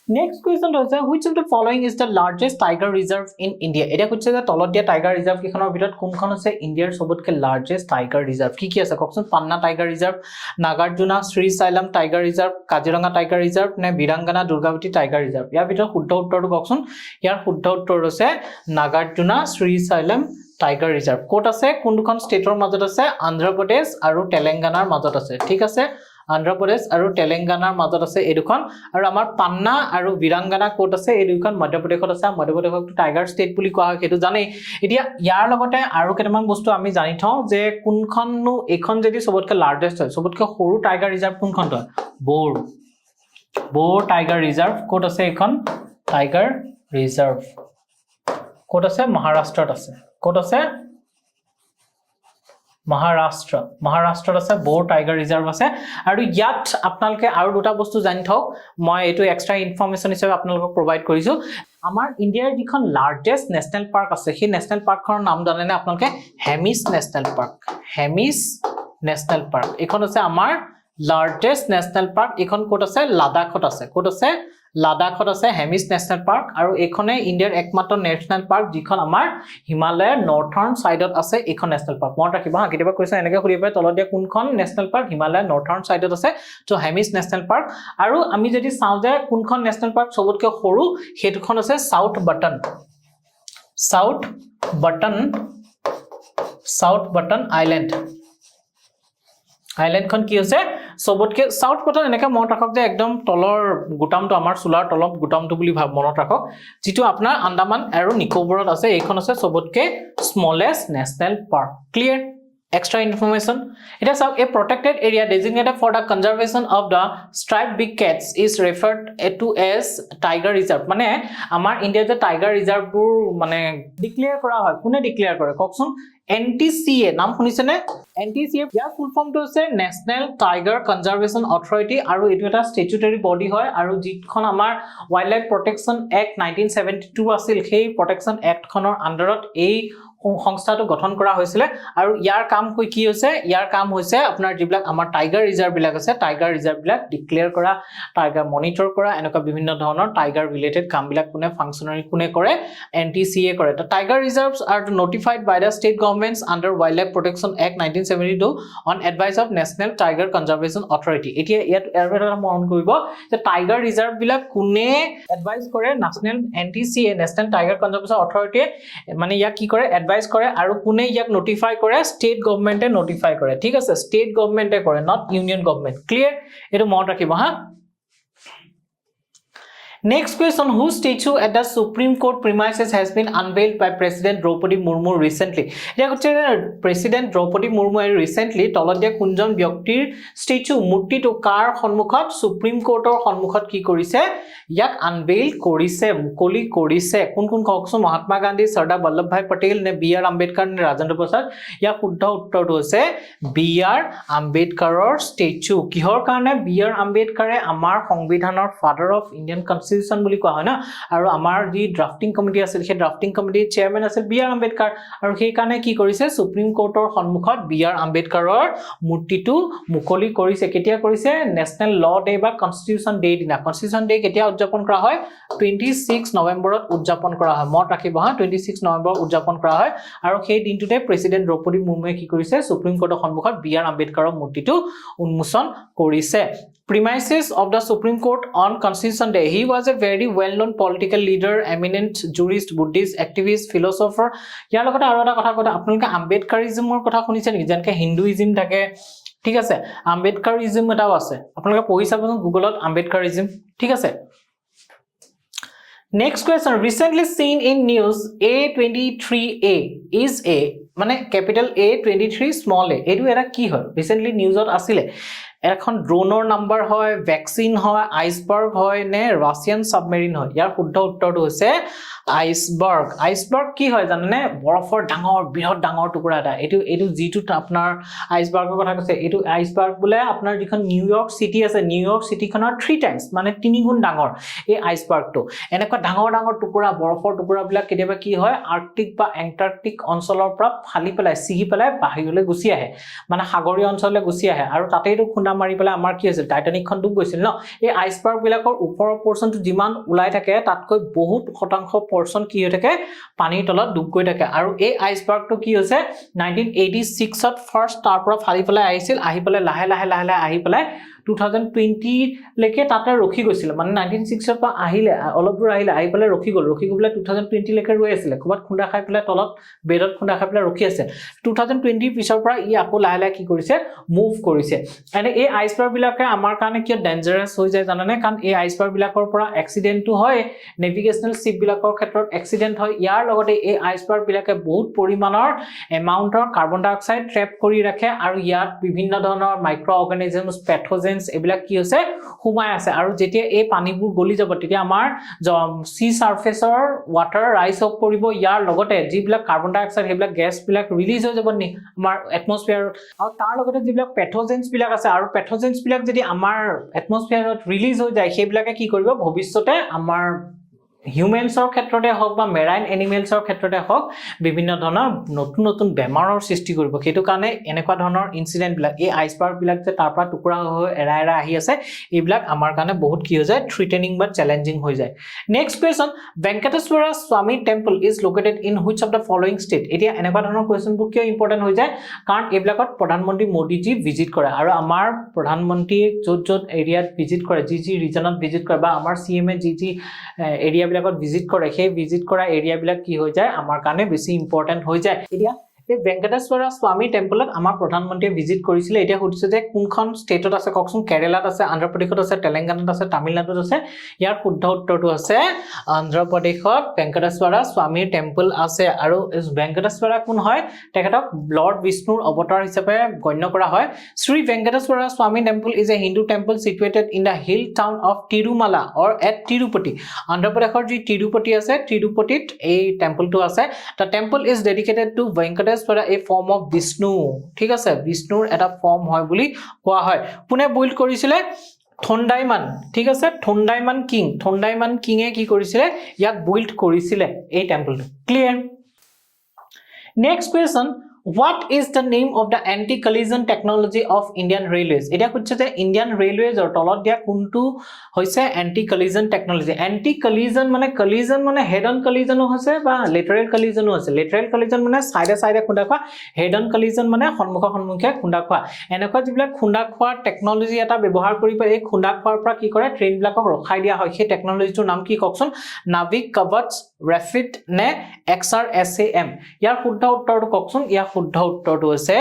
Next question is which of the following is the largest tiger reserve in India? এটা হচ্ছে যে তলত দিয়া টাইগাৰ ৰিজাৰ্ভ কিখনৰ ভিতৰত কোনখন আছে ইণ্ডিয়াৰ সবতকে লাৰ্জেষ্ট টাইগাৰ ৰিজাৰ্ভ কি আছে ককচোন Panna tiger reserve Nagarjuna Srisailam tiger reserve Kaziranga tiger reserve নে বিৰাংগনা দুৰ্গাৱতী টাইগাৰ ৰিজাৰ্ভ ইয়াৰ ভিতৰত শুদ্ধ উত্তৰটো ককচোন ইয়াৰ শুদ্ধ উত্তৰ আছে নাগাৰ্জুনা শ্ৰীশাইলম টাইগাৰ ৰিজাৰ্ভ কোট আছে কোন দুখন ষ্টেটৰ মাজত আছে অন্ধ্ৰ প্ৰদেশ আৰু তেলেংগানাৰ মাজত আছে ঠিক আছে অন্ধ্ৰ প্ৰদেশ আৰু তেলেংগানাৰ মাজত আছে এই দুখন আৰু আমাৰ পান্না আৰু বিৰাংগনা কোট আছে এই দুখন মধ্যপ্ৰদেশত আছে মধ্যপ্ৰদেশক টাইগাৰ ষ্টেট বুলি কোৱা হয় সেইটো জানেই এতিয়া ইয়াৰ লগতে আৰু কেইটামান বস্তু আমি জানি থওঁ যে কোনখননো এখন যদি সবতকে লাৰ্জেষ্ট হয় সবতকে সৰু টাইগাৰ ৰিজাৰ্ভ কোনখন হয় বোৰ টাইগাৰ ৰিজাৰ্ভ কোট আছে এখন টাইগাৰ ৰিজাৰ্ভ কোট আছে মহাৰাষ্ট্ৰত আছে কোট আছে মহাৰাষ্ট্ৰত আছে বোৰ টাইগাৰ ৰিজাৰ্ভ আছে আৰু ইয়াত আপোনালোকে আৰু দুটা বস্তু জানি থওক মই এটো এক্সট্ৰা ইনফৰমেশন হিচাপে আপোনালোকক প্ৰভাইড কৰিছো আমাৰ ইণ্ডিয়াৰ যিখন লাৰ্জেষ্ট নেশনেল পাৰ্ক আছে সেই নেশনেল পাৰ্কখনৰ নাম জানেনে আপোনালোকে হেমিছ নেশনেল পাৰ্ক এখন আছে আমাৰ লাৰ্জেষ্ট নেশনেল পাৰ্ক এখন কোট আছে লাডাখত আছে হেমিছ নেশনেল পাৰ্ক আৰু এখনে ইণ্ডিয়াৰ একমাত্ৰ নেশনেল পাৰ্ক যিখন আমাৰ হিমালয়ৰ নৰ্থাৰ্ণ সাইডত আছে এখন নেশনেল পাৰ্ক মনত ৰাখিবা হা কেতিয়াবা কৈছে এনেকৈ সুধিব পাৰে তলত দিয়া কোনখন নেশনেল পাৰ্ক হিমালয়ৰ নৰ্থাৰ্ণ সাইডত আছে তো হেমিছ নেশনেল পাৰ্ক আৰু আমি যদি চাও যে কোনখন নেশনেল পাৰ্ক সবতকে সৰু হেতুখন আছে সাউথ বাটন আইল্যান্ডখন কি আছে সবতকে সাউথ বাটন এনেকা মনত ৰাখক যে একদম তলৰ গুটামটো আমাৰ সোলাৰ তলত গুটামটো বুলি মনত ৰাখক যেটো আপোনাৰ আন্দামান আৰু নিকোবৰত আছে এইখন আছে সবতকে smallest national park clear extra information it is a protected area designated for the conservation of the striped big cats is referred to as tiger reserve মানে আমাৰ ইন্ডিয়া যে টাইগাৰ ৰিজাৰ্ভ বোৰ মানে ডিক্লেয়াৰ কৰা হয় কোনে ডিক্লেয়াৰ কৰে ককচোন NTCA নাম শুনিছেনে NTCA ইয়াৰ ফুল ফৰ্মটো আছে নেশনেল টাইগাৰ কনজাৰভেশ্যন অথৰিটি আৰু এটো এটা স্ট্যাচুটৰী বডি হয় আৰু যিখন আমাৰ ওয়াইল্ড লাইফ প্ৰটেকচন এক্ট 1972 আছিল সেই প্ৰটেকচন এক্ট খনৰ আন্ডাৰত এই সংস্থাটো গঠন কৰা হৈছিল আৰু ইয়াৰ কাম কি হৈছে ইয়াৰ কাম হৈছে আপোনাৰ যিবিলাক আমাৰ টাইগাৰ ৰিজাৰ্ভ বিলাক আছে টাইগাৰ ৰিজাৰ্ভ বিলাক ডিক্লেয়াৰ কৰা টাইগাৰ মনিটৰ কৰা এনেকুৱা বিভিন্ন ধৰণৰ টাইগাৰ ৰিলেটেড কাম বিলাক কোনে ফাংচনাৰী কোনে কৰে NTCA কৰে তো tiger reserves are notified by the state governments under wildlife protection act 1972 on advice of national tiger conservation authority এতিয়া ইয়াত এৰবেটা মন কৰিব যে টাইগাৰ ৰিজাৰ্ভ বিলাক কোনে এডভাইস কৰে national NTCA national tiger conservation authority মানে ইয়াক কি কৰে এডভাইস কৰে আৰু কোনে ইয়াক নোটিফাই কৰে ষ্টেট গভৰ্নমেন্টে নোটিফাই কৰে ঠিক আছে ষ্টেট গভৰ্নমেন্টে কৰে নট ইউনিয়ন গভৰ্নমেন্ট ক্লিয়াৰ এটো মনত ৰাখিব হা Next question, whose statue at the Supreme Court premises has been unveiled by President Draupadi Murmu recently? এতিয়া কৈছে President Draupadi Murmu recently তলতীয়া কোনজন ব্যক্তিৰ statue মূৰ্তিটো কাৰ সন্মুখত Supreme Courtৰ সন্মুখত কি কৰিছে ইয়াক unveil কৰিছে মুকলি কৰিছে কোন কোন কওকচোন মহাত্মা গান্ধী সৰ্দাৰ বল্লভভাই পটেল নে বি আৰ আম্বেদকাৰ নে ৰাজেন্দ্ৰ প্ৰসাদ ইয়াৰ শুদ্ধ উত্তৰটো হৈছে বি আৰ আম্বেদকাৰৰ statue কিহৰ কাৰণে বি আৰ আম্বেদকাৰে আমাৰ সংবিধানৰ ফাদাৰ অফ ইণ্ডিয়ান কনস্টিটিউশন বুলি কোৱা হয় না আৰু আমাৰ যি ড্ৰাফটিং কমিটি আছিল সেই ড্ৰাফটিং কমিটিৰ চেয়াৰম্যান আছিল বি আৰ আম্বেদকাৰ আৰু সেই কাৰণে কি কৰিছে সুপ্ৰিম কোৰ্টৰ সন্মুখত বি আৰ আম্বেদকাৰৰ মূৰ্তিটো মুকলি কৰিছে কেতিয়া কৰিছে নেশনেল ল ডে বা কনস্টিটিউশন ডে দিনা কনস্টিটিউশন ডে কেতিয়া উদযাপন কৰা হয় 26 নৱেম্বৰত উদযাপন কৰা হয় মত ৰাখিব হা 26 নৱেম্বৰ উদযাপন কৰা হয় আৰু সেই দিনটোতে প্ৰেসিডেন্ট দ্ৰৌপদী মুৰ্মুৱে কি কৰিছে সুপ্ৰিম কোৰ্টৰ সন্মুখত বি আৰ আম্বেদকাৰৰ মূৰ্তিটো উন্মোচন কৰিছে Premises of the Supreme Court on Constitution Day. He was a very well-known political leader, eminent jurist, Buddhist activist, philosopher. ইয়াৰ লগতে আৰু এটা কথা কথা আপোনালোকে আম্বেদকাৰিজমৰ কথা শুনিছে নেকি যেনকে হিন্দুইজম থাকে ঠিক আছে আম্বেদকাৰিজম এটাও আছে আপোনালোকে পঢ়ি চাবচোন গুগলত আম্বেদকাৰিজম ঠিক আছে Next question, recently seen in news A23A is a মানে capital A23 small a এটো এটা কি হয় recently newsত আছিল এখন ড্ৰোনৰ নাম্বাৰ হয় ভ্যাকসিন হয় আইসবাৰ্গ হয় নে ৰাশিয়ান সাবমেৰিন হয় ইয়াৰ শুদ্ধ উত্তৰটো হৈছে আইসবাৰ্গ কি হয় জানেনে বৰফৰ ডাঙৰ বৃহৎ ডাঙৰ টুকুৰা এটা এটো জিটো আপোনাৰ আইসবাৰ্গৰ কথা কৈছে এটো আইসবাৰ্গ বুলে আপোনাৰ যিখন নিউয়ৰ্ক সিটি আছে নিউয়ৰ্ক সিটিখনৰ 3 টাইমছ মানে 3 গুণ ডাঙৰ এই আইসবাৰ্গটো এনেকুৱা ডাঙৰ টুকুৰা বৰফৰ টুকুৰাবিলাক কেতিয়াবা কি হয় আৰ্কটিক বা এন্টাৰ্কটিক অঞ্চলৰ পৰা ফালি পেলাই সিহি পেলাই বাহিৰলৈ গুচি আহে মানে সাগৰীয় অঞ্চললৈ গুচি আহে আৰু তাতেইটো খুন্দা মাৰি পেলাই আমাৰ কি হৈছে টাইটানিকখন ডুব গৈছিল ন এই আইসবাৰ্গ বিলাকৰ ওপৰৰ পৰ্চনটো যিমান উলাই থাকে তাতকৈ বহুত শতাংশ পৰ্চন কি হৈ থাকে পানীৰ তলত ডুব গৈ থাকে আৰু এই আইসবাৰ্গটো কি হৈছে 1986 ত ফাৰ্স্ট তাৰ পৰা ফালি পেলাই আহিছিল আহি পেলাই লাহে আহি পেলাই 2020 লৈকে তাতে ৰখি গৈছিল মানে 1960 ৰ পৰা আহিলে অলপ দূৰ আহিলে আহি পেলাই ৰখি গ'লে 2020 লৈকে ৰৈ আছিল ক'বাত খুন্দা খাই পেলাই তলত বেডত খুন্দা খাই পেলাই ৰখি আছে 2020 পিছৰ পৰা ই আকৌ লাহে কি কৰিছে মুভ কৰিছে মানে এই আইসবাৰ্গ বিলাকে আমাৰ কাৰণে কি ডেঞ্জাৰাস হৈ যায় জানানে কাৰণ এই আইসবাৰ্গ বিলাকৰ পৰা এক্সিডেন্টটো হয় নেভিগেশনাল শিপ বিলাকৰ ক্ষেত্ৰত এক্সিডেন্ট হয় ইয়াৰ লগতে এই আইসবাৰ্গ বিলাকে বহুত পৰিমাণৰ এমাউন্টৰ কাৰ্বন ডাই অক্সাইড ট্ৰেপ কৰি ৰাখে আৰু ইয়াত বিভিন্ন ধৰণৰ মাইক্ৰো অৰ্গানিজমছ পেথোজেন এবিলাক কি হৈছে হুমাই আছে আৰু যেতিয়া এই পানীবোৰ গলি যাব তেতিয়া আমাৰ সি সাৰফেসৰ ওয়াটাৰ ৰাইজ অফ কৰিব ইয়াৰ লগতে যিবিলাক কাৰ্বন ডাই অক্সাইড হেবিলাক গ্যাস বিলাক ৰিলিজ হৈ যাব নি আমাৰ এটমস্ফিয়াৰত আৰু তাৰ লগতে যিবিলাক পেথোজেনছ বিলাক আছে আৰু পেথোজেনছ বিলাক যদি আমাৰ এটমস্ফিয়াৰত ৰিলিজ হৈ যায় সেইবিলাকে কি কৰিব ভৱিষ্যতে আমাৰ হিউম্যানছৰ ক্ষেত্ৰতে হওক বা মেৰাইন এনিমেলছৰ ক্ষেত্ৰতে হওক বিভিন্ন ধৰণৰ নতুন বেমাৰৰ সৃষ্টি কৰিব সেইটো কাৰণে এনেকুৱা ধৰণৰ ইনসিডেন্ট বিলাক এই আইসবাৰ্গ বিলাক যে তাৰ পৰা টুকুৰা হৈ এৰা আহি আছে এইবিলাক আমাৰ কাৰণে বহুত কি হৈ যায় থ্ৰেটেনিং বা চ্যালেঞ্জিং হৈ যায় next question ভেংকটেশ্বৰা Swamy temple is located in which of the following state এতিয়া এনেকুৱা ধৰণৰ কোৱেশ্চনবোৰ কিয় ইম্পৰ্টেন্ট হৈ যায় কাৰণ এইবিলাকত প্ৰধানমন্ত্ৰী মোদীজি ভিজিট কৰে আৰু আমাৰ প্ৰধানমন্ত্ৰী য'ত এৰিয়াত ভিজিট কৰে যি ৰিজনত ভিজিট কৰে বা আমাৰ সিএমএ যি এৰিয়া বিলাকত ভিজিট কৰে সেই ভিজিট কৰা এৰিয়া বিলাক কি হৈ যায় আমাৰ কাৰণে বেছি ইম্পৰ্টেন্ট হৈ যায় এতিয়া এই ভেংকটেশ্বৰা স্বামী টেম্পলত আমাৰ প্ৰধানমন্ত্ৰীয়ে ভিজিট কৰিছিল এতিয়া সুধিছে যে কোনখন ষ্টেটত আছে ককচোন কেৰালাত আছে আন্ধ্ৰ প্ৰদেশত আছে তেলেংগানাত আছে তামিলনাডুত আছে ইয়াৰ শুদ্ধ উত্তৰটো আছে আন্ধ্ৰ প্ৰদেশত ভেংকটেশ্বৰা স্বামী টেম্পল আছে আৰু ভেংকটেশ্বৰা কোন হয় তেখেতক লৰ্ড বিষ্ণুৰ অৱতাৰ হিচাপে গণ্য কৰা হয় Shri Venkateswara Swamy temple is a Hindu temple situated in the hill town of Tirumala or at Tirupati Andhra প্ৰদেশৰ যি তিৰুপতি আছে তিৰুপতিত এই টেম্পলটো আছে the temple is dedicated to Venkateswara a form of Vishnu ঠিক আছে বিষ্ণুৰ এটা ফৰ্ম হয় বুলি কোৱা হয় পুনে বিল্ড কৰিছিলে থন্ডাইমান ঠিক আছে থন্ডাইমান কিঙে কি কৰিছিলে ইয়াক বিল্ড কৰিছিলে এই টেম্পলটো clear next question What is the name of the anti-collision technology of Indian Railways? এটা হচ্ছে যে Indian Railways or তলত দিয়া কোনটো হৈছে anti-collision technology. Anti-collision মানে collision মানে head on collision হৈছে বা lateral collision হৈছে. Lateral collision মানে side খুন্দা খোৱা, head on collision মানে সন্মুখে খুন্দা খোৱা. এনেকুৱা যিবিলাক খুন্দা খোৱা টেকনলজি এটা ব্যৱহাৰ কৰি পাই এই খুন্দা খোৱাৰ পৰা কি কৰে ট্ৰেইন বিলাকক ৰখাই দিয়া হয় সেই টেকনলজিটোৰ নাম কি কওকচোন নাভিক কৱচ ৰেপিড নে XRSAM ইয়াৰ শুদ্ধ উত্তৰটো কওকচোন ইয়াৰ শুদ্ধ উত্তৰটো হৈছে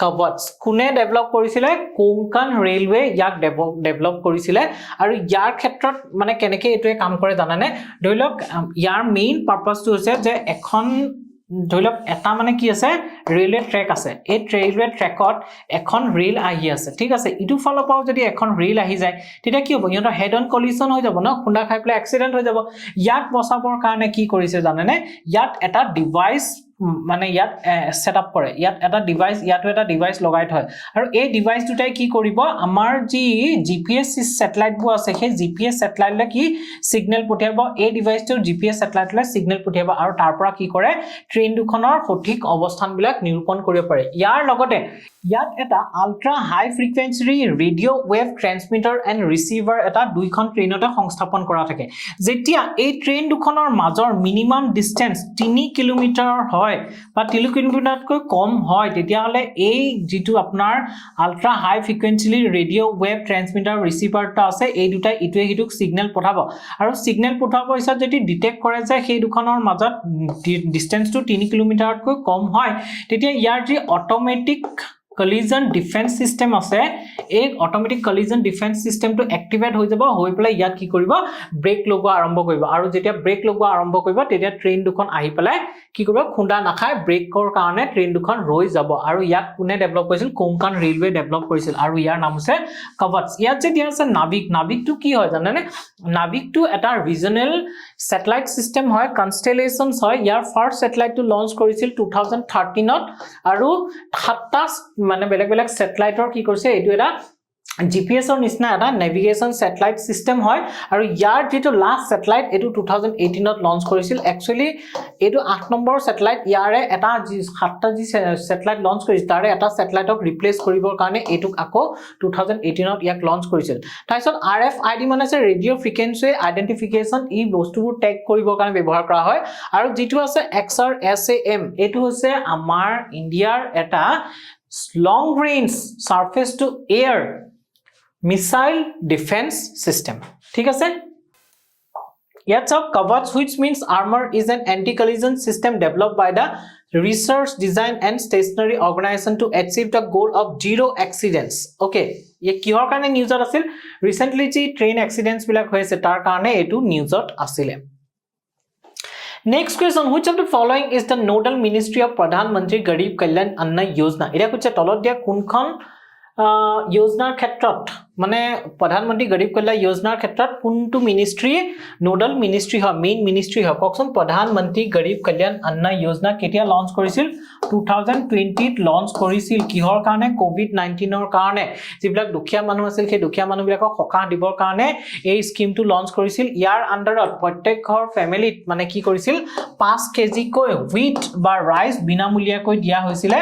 কৱচ কোনে ডেভেলপ কৰিছিলে কোংকণ ৰেলৱে ইয়াক ডেভেলপ কৰিছিলে আৰু ইয়াৰ ক্ষেত্ৰত মানে কেনেকৈ এটোৱে কাম কৰে জানানে ধৰি লওক ইয়াৰ মেইন পাৰপাসটো হৈছে যে এখন ধৰি লওক এটা মানে কি আছে ৰেলৱে ট্ৰেক আছে এই ৰেলৱে ট্ৰেকত এখন ৰেল আহি আছে ঠিক আছে ইটো ফলৰ পৰা যদি এখন ৰেল আহি যায় তেতিয়া কি হ'ব ইহঁতৰ হেড অন কলিজন হৈ যাব ন খুন্দা খাই পেলাই এক্সিডেন্ট হৈ যাব ইয়াক বচাবৰ কাৰণে কি কৰিছে জানেনে ইয়াত এটা ডিভাইস মানে ইয়াত সেটআপ কৰে ইয়াত এটা ডিভাইস ইয়াতো এটা ডিভাইস লগাই থয় আৰু এই ডিভাইস দুটাই কি কৰিব আমাৰ যি জিপিএস স্যাটেলাইট বু আছে সেই জিপিএস স্যাটেলাইটলে কি সিগন্যাল পঠিয়াব এই ডিভাইসটোৰ জিপিএস স্যাটেলাইটলে সিগন্যাল পঠিয়াব আৰু তাৰ পৰা কি কৰে ট্ৰেইন দুখনৰ সঠিক অৱস্থানবিলাক নিৰূপণ কৰিব পাৰে ইয়াৰ লগতে ইয়াত এটা ultra high frequency radio wave transmitter and receiver এটা দুইখন ট্ৰেইনতে সংস্থাপন কৰা থাকে যেতিয়া এই ট্ৰেইন দুখনৰ মাজৰ মিনিমাম ডিসটেন্স 3 কিলোমিটাৰ হয় বা 3 কিলোমিটাৰতকৈ কম হয় তেতিয়া হলে এই যেটো আপোনাৰ ultra high frequency radio wave transmitter ৰিসিভাৰটা আছে এই দুটা ইটোৱে হিটুক সিগন্যাল পঠাব আৰু সিগন্যাল পঠাবৰ পিছত যদি ডিটেক্ট কৰে যে সেই দুখনৰ মাজত ডিসটেন্সটো 3 কিলোমিটাৰতকৈ কম হয় তেতিয়া ইয়াৰ যি অটোমেটিক collision defense system আছে এই অটোমেটিক collision defense system টো এক্টিভেট হৈ যাব হৈ পেলাই ইয়াত কি কৰিব ব্ৰেক লগোৱা আৰম্ভ কৰিব আৰু যেতিয়া ব্ৰেক লগোৱা আৰম্ভ কৰিব তেতিয়া ট্ৰেইন দুখন আহি পেলাই কি কৰিব খুন্দা নাখায় ব্ৰেকৰ কাৰণে ট্ৰেইন দুখন ৰৈ যাব আৰু ইয়াক কোনে ডেভেলপ কৰিছিল কোংকণ ৰেলৱে ডেভেলপ কৰিছিল আৰু ইয়াৰ নাম হৈছে কৱচ ইয়াত যে দিয়া আছে নাভিকটো কি হয় জানেনে নাভিকটো এটা ৰিজনেল স্যাটেলাইট সিস্টেম হয় কনস্টেলেশনস হয় ইয়াৰ ফাৰ্স্ট স্যাটেলাইটটো লঞ্চ কৰিছিল 2013 ত আৰু 7টা মানে বেলেগ স্যাটেলাইটৰ কি কৰিছে এটো এটা জিপিএস ৰ নিচিনা এটা নেভিগেশন স্যাটেলাইট সিস্টেম হয় আৰু ইয়াৰ যেটো লাষ্ট স্যাটেলাইট এটো 2018 ত লঞ্চ কৰিছিল একচুয়ালি এটো 8 নম্বৰ স্যাটেলাইট ইয়াৰে এটা 7টা যি স্যাটেলাইট লঞ্চ কৰিছিল তাৰে এটা স্যাটেলাইটক ৰিপ্লেস কৰিবৰ কাৰণে এটোক আকৌ 2018 ত ইয়াক লঞ্চ কৰিছিল তাৰপিছত আৰএফআইডি মানে আছে ৰেডিও ফ্ৰিকুৱেন্সি আইডেন্টিফিকেশন ই বস্তুবোৰ ট্যাগ কৰিবৰ কাৰণে ব্যৱহাৰ কৰা হয় আৰু যেটো আছে XRSAM এটো হৈছে আমাৰ ইণ্ডিয়াৰ এটা long range surface to air missile defense system ঠিক আছে ইয়াত সব কৱচ which means armor is an anti collision system developed by the research design and stationary organization to achieve the goal of zero accidents okay ये কিহৰ কাৰণে নিউজত আছিল ৰিসেন্টলি যি ট্ৰেইন এক্সিডেন্টস বিলাক হৈছে তাৰ কাৰণে এটো নিউজত আছিল Next question, which of the following is the nodal ministry of Pradhan Mantri Garib Kalyan Anna Yojana? Ida kuche tolot dia kunkhon योजनार क्षेत्रत माने प्रधानमंत्री गरीब कल्याण योजनार क्षेत्रत कोनटु मिनिस्ट्री नोडल मिनिस्ट्री ह मेन मिनिस्ट्री ह ककसन प्रधानमंत्री गरीब कल्याण अन्न योजना केতিয়া लॉन्च কৰিছিল 2020 ত लॉन्च কৰিছিল কিহৰ কাৰণে কোভিড 19 ৰ কাৰণে যিবিলাক দুখীয়া মানুহ আছিল সেই দুখীয়া মানুহবিলাকক সকাহ দিবৰ কাৰণে এই স্কিমটো লঞ্চ কৰিছিল ইয়াৰ আন্ডাৰত প্ৰত্যেক ঘৰ ফ্যামিলিত মানে কি কৰিছিল 5 কেজি কৈ হুইট বা ৰাইস বিনামূলীয়াকৈ দিয়া হৈছিল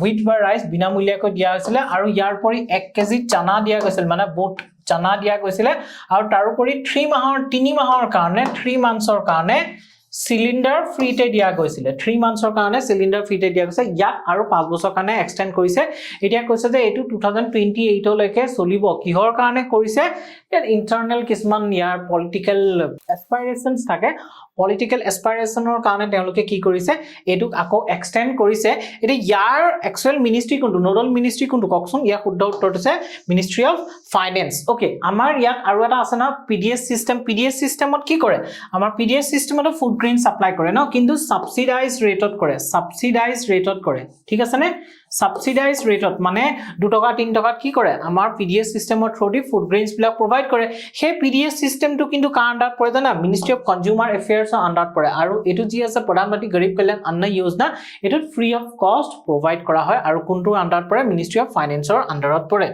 হুইট বা ৰাইস বিনামূলীয়াকৈ দিয়া হৈছিল আৰু ইয়াৰ পৰি 1 কেজি চানা দিয়া গৈছিল মানে বুট চানা দিয়া গৈছিল আৰু তাৰ উপৰি 3 মাহৰ কাৰণে 3 মান্থছৰ কাৰণে সিলিন্ডাৰ ফ্ৰীতে দিয়া গৈছিল 3 মান্থছৰ কাৰণে সিলিন্ডাৰ ফ্ৰীতে দিয়া গৈছে ইয়াক আৰু 5 বছৰ কাৰণে এক্সটেন্ড কৰিছে এতিয়া কৈছে যে এটো 2028 লৈকে চলিব কিহৰ কাৰণে কৰিছে ইন্টাৰনেল কিসমান ইয়াৰ পলিটিক্যাল এসপাইৰেশনস থাকে পলিটিক্যাল এসপাইৰেশনৰ কাৰণে তেওঁলোকে কি কৰিছে এটুক আকৌ এক্সটেন্ড কৰিছে এটি ইয়াৰ একচুয়াল মিনিস্ট্ৰি কোনটো নোডাল মিনিস্ট্ৰি কোনটো ককচোন ইয়া শুদ্ধ উত্তৰটো আছে মিনিস্ট্ৰি অফ ফাইনান্স ওকে আমাৰ ইয়াত আৰু এটা আছে না পিডিএস সিস্টেমত কি কৰে আমাৰ পিডিএস সিস্টেমত ফুড গ্ৰেইন সাপ্লাই কৰে ন কিন্তু সাবসিডাইজ ৰেটত কৰে ঠিক আছে নে সাবসিডাইজ ৰেটত মানে 2 টকা 3 টকাত কি কৰে আমাৰ পিডিএস সিস্টেমত থ্ৰুদি ফুড গ্ৰেইনস বিলাক প্ৰভাইড কৰে সেই পিডিএস সিস্টেমটো কিন্তু কাৰ আন্ডাৰত পৰে জানা মিনিস্ট্ৰি অফ কনজিউমাৰ এফেয়াৰ্ছৰ আন্ডাৰত পৰে আৰু এটো যি আছে প্ৰধানমন্ত্ৰী গৰীব কল্যাণ অন্ন যোজনা এটো ফ্ৰী অফ কষ্ট প্ৰভাইড কৰা হয় আৰু কোনটো আন্ডাৰত পৰে মিনিস্ট্ৰি অফ ফাইনান্সৰ আন্ডাৰত পৰে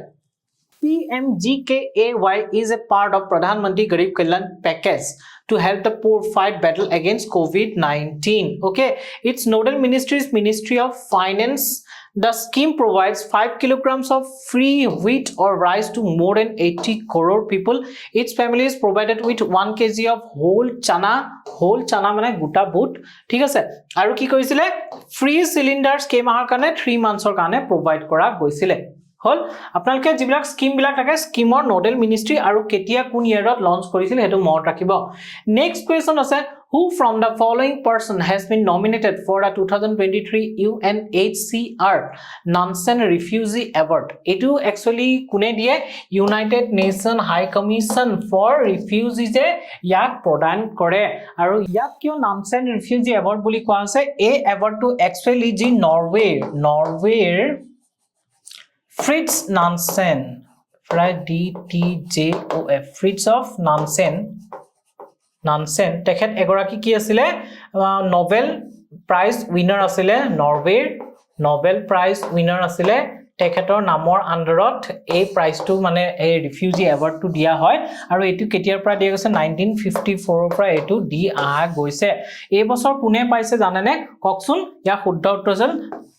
PMGKAY is a part of Pradhan Mantri Garib Kalyan package to help the poor fight battle against COVID-19. Okay, its nodal ministry is Ministry of Finance. The scheme provides 5 kilograms of free wheat or rice to more than 80 crore people. Each family is provided with 1 kg of whole chana মানে গুটা বুট ঠিক আছে আৰু কি কৰিছিলে ফ্ৰী সিলিন্ডাৰ স্কিম আহাৰ কাৰণে 3 মান্থছৰ কাৰণে প্ৰভাইড কৰা গৈছিলে হল আপোনালোকে যিবিলাক স্কিম বিলাক থাকে স্কিমৰ নোডেল মিনিস্ট্ৰি আৰু কেতিয়া কোন ইয়াৰত লঞ্চ কৰিছিল হেতু মনত ৰাখিব নেক্সট কোৱেশ্চন আছে Who from the following person has been nominated for a 2023 UNHCR Nansen Refugee Award? Etu actually kune diye United Nation High Commission for Refugees e yak prodan kore aru yak kyo Nansen Refugee Award boli koa ase a award to actually ji Norway Fritz Nansen DTJOF Fritz of Nansen তেখেত এগৰাকী কি আছিল নোবেল প্ৰাইজ উইনাৰ আছিল নৰৱেৰ নোবেল প্ৰাইজ উইনাৰ আছিল তেখেতৰ নামৰ আন্ডাৰত এই প্ৰাইজটো মানে এই ৰিফিউজি এৱাৰ্ডটো দিয়া হয় আৰু এটো কেতিয়াৰ পৰা দিয়া গৈছে 1954 ৰ পৰা এটো দি গৈছে এই বছৰ কোনে পাইছে জানেনে ককচোন ইয়া শুদ্ধ উত্তৰ হ'ল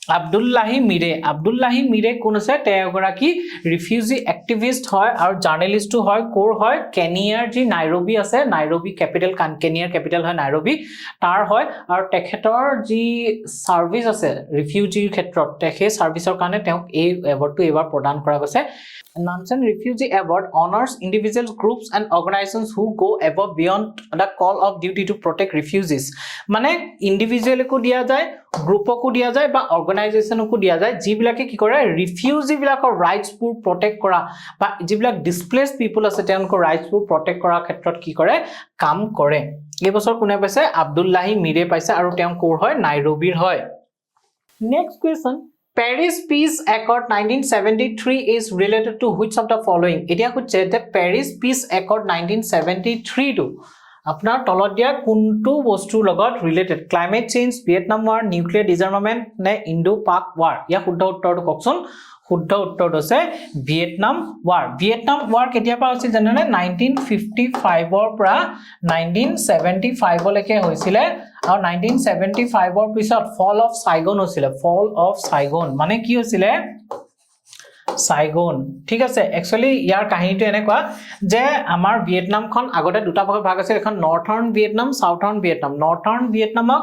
আব্দুল্লাহি মিৰে কোন আছে তেগৰাকী ৰিফিউজি এক্টিভিষ্ট হয় আৰু জাৰ্নালিস্ট হয় কোৰ হয় কেনিয়াৰ যি নাইৰোবি আছে নাইৰোবি ক্যাপিটেল কেনিয়াৰ ক্যাপিটেল হয় নাইৰোবি তাৰ হয় আৰু তেখেতৰ যি সাৰ্ভিস আছে ৰিফিউজিৰ ক্ষেত্ৰত তেখে সাৰ্ভিসৰ কাৰণে তেওঁক এই এৱাৰ্ডটো এবাৰ প্ৰদান কৰা গৈছে Nansen Refugee Award honors individuals, groups and organizations who go above beyond the call of duty to protect refugees. মানে individual কো দিয়া যায় গ্ৰুপ কো দিয়া যায় বা অৰ্গানাইজেশন কো দিয়া যায় যিবিলাকে কি কৰে ৰিফিউজি বিলাকৰ ৰাইটস পুৰ প্ৰটেক্ট কৰা বা যিবিলাক ডিসপ্লেসড পিপল আছে তেওঁলোকৰ ৰাইটস পুৰ প্ৰটেক্ট কৰাৰ ক্ষেত্ৰত কি কৰে কাম কৰে এই বছৰ কোনে পাইছে আব্দুল্লাহি মিৰে পাইছে আৰু তেওঁ কোৰ হয় নাইৰোবিৰ হয় next question Paris Peace Accord 1973 is related to which of the following? Etia kuche the Paris Peace Accord 1973 to apnar tolot dia kuntu bostu logot related climate change Vietnam war nuclear disarmament ne Indo-Pak war ya শুদ্ধ উত্তৰ ককচোন শুদ্ধ উত্তৰ আছে ভিয়েটনাম war কেতিয়া পৰা হৈছিল জানেনে 1955 ৰ পৰা 1975 লৈকে হৈছিল আৰু 1975 ৰ পিছত fall of Saigon মানে কি হৈছিল Saigon ঠিক আছে एक्चुअली ইয়াৰ কাহিনীটো এনেকুৱা যে আমাৰ ভিয়েটনামখন আগতে দুটা ভাগ আছিল এখন northern Vietnam southern Vietnam northern ভিয়েটনামক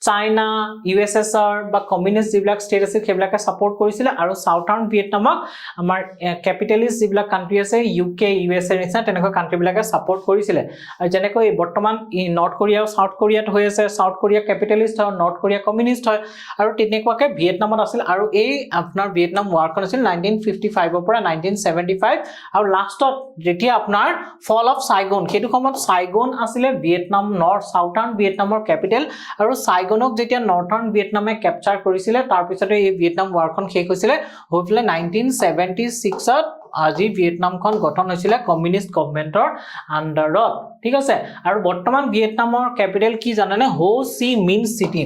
চাইনা ইউএসএসআৰ বা কমিউনিষ্ট যিবিলাক ষ্টেট আছিল সেইবিলাকে সাপোৰ্ট কৰিছিল আৰু সাউথাৰ্ণ ভিয়েটনামক আমাৰ ক্যাপিটালিষ্ট যিবিলাক কান্ট্ৰি আছে ইউকে ইউএসএ নিচিনা তেনেকুৱা কান্ট্ৰি বিলাকে সাপোৰ্ট কৰিছিল আৰু যেনেকৈ বৰ্তমান নৰ্থ কোৰিয়া আৰু সাউথ কোৰিয়াত হৈ আছে সাউথ কোৰিয়া ক্যাপিটালিষ্ট আৰু নৰ্থ কোৰিয়া কমিউনিষ্ট হয় আৰু তেনেকুৱাকে ভিয়েটনামত আছিল আৰু এই আপোনাৰ ভিয়েটনাম ওয়াৰখন আছিল 1955 পৰা 1975 আৰু লাষ্টত যেতিয়া আপোনাৰ ফল অফ সাইগন হেতু সময়ত সাইগন আছিল ভিয়েটনাম নৰ্থ সাউথাৰ্ণ ভিয়েটনামৰ ক্যাপিটেল আৰু সাইগনক যেতিয়া নৰ্থাৰ্ণ ভিয়েটনামে ক্যাপচাৰ কৰিছিল তাৰ পিছতে এই ভিয়েটনাম ওয়াৰখন শেষ হৈছিল হৈফলে 1976 ত আজি ভিয়েটনামখন গঠন হৈছিল কমিউনিষ্ট গভৰ্ণমেন্টৰ আন্ডাৰত ঠিক আছে আৰু বৰ্তমান ভিয়েটনামৰ ক্যাপিটেল কি জানেনে হো চি মিন সিটি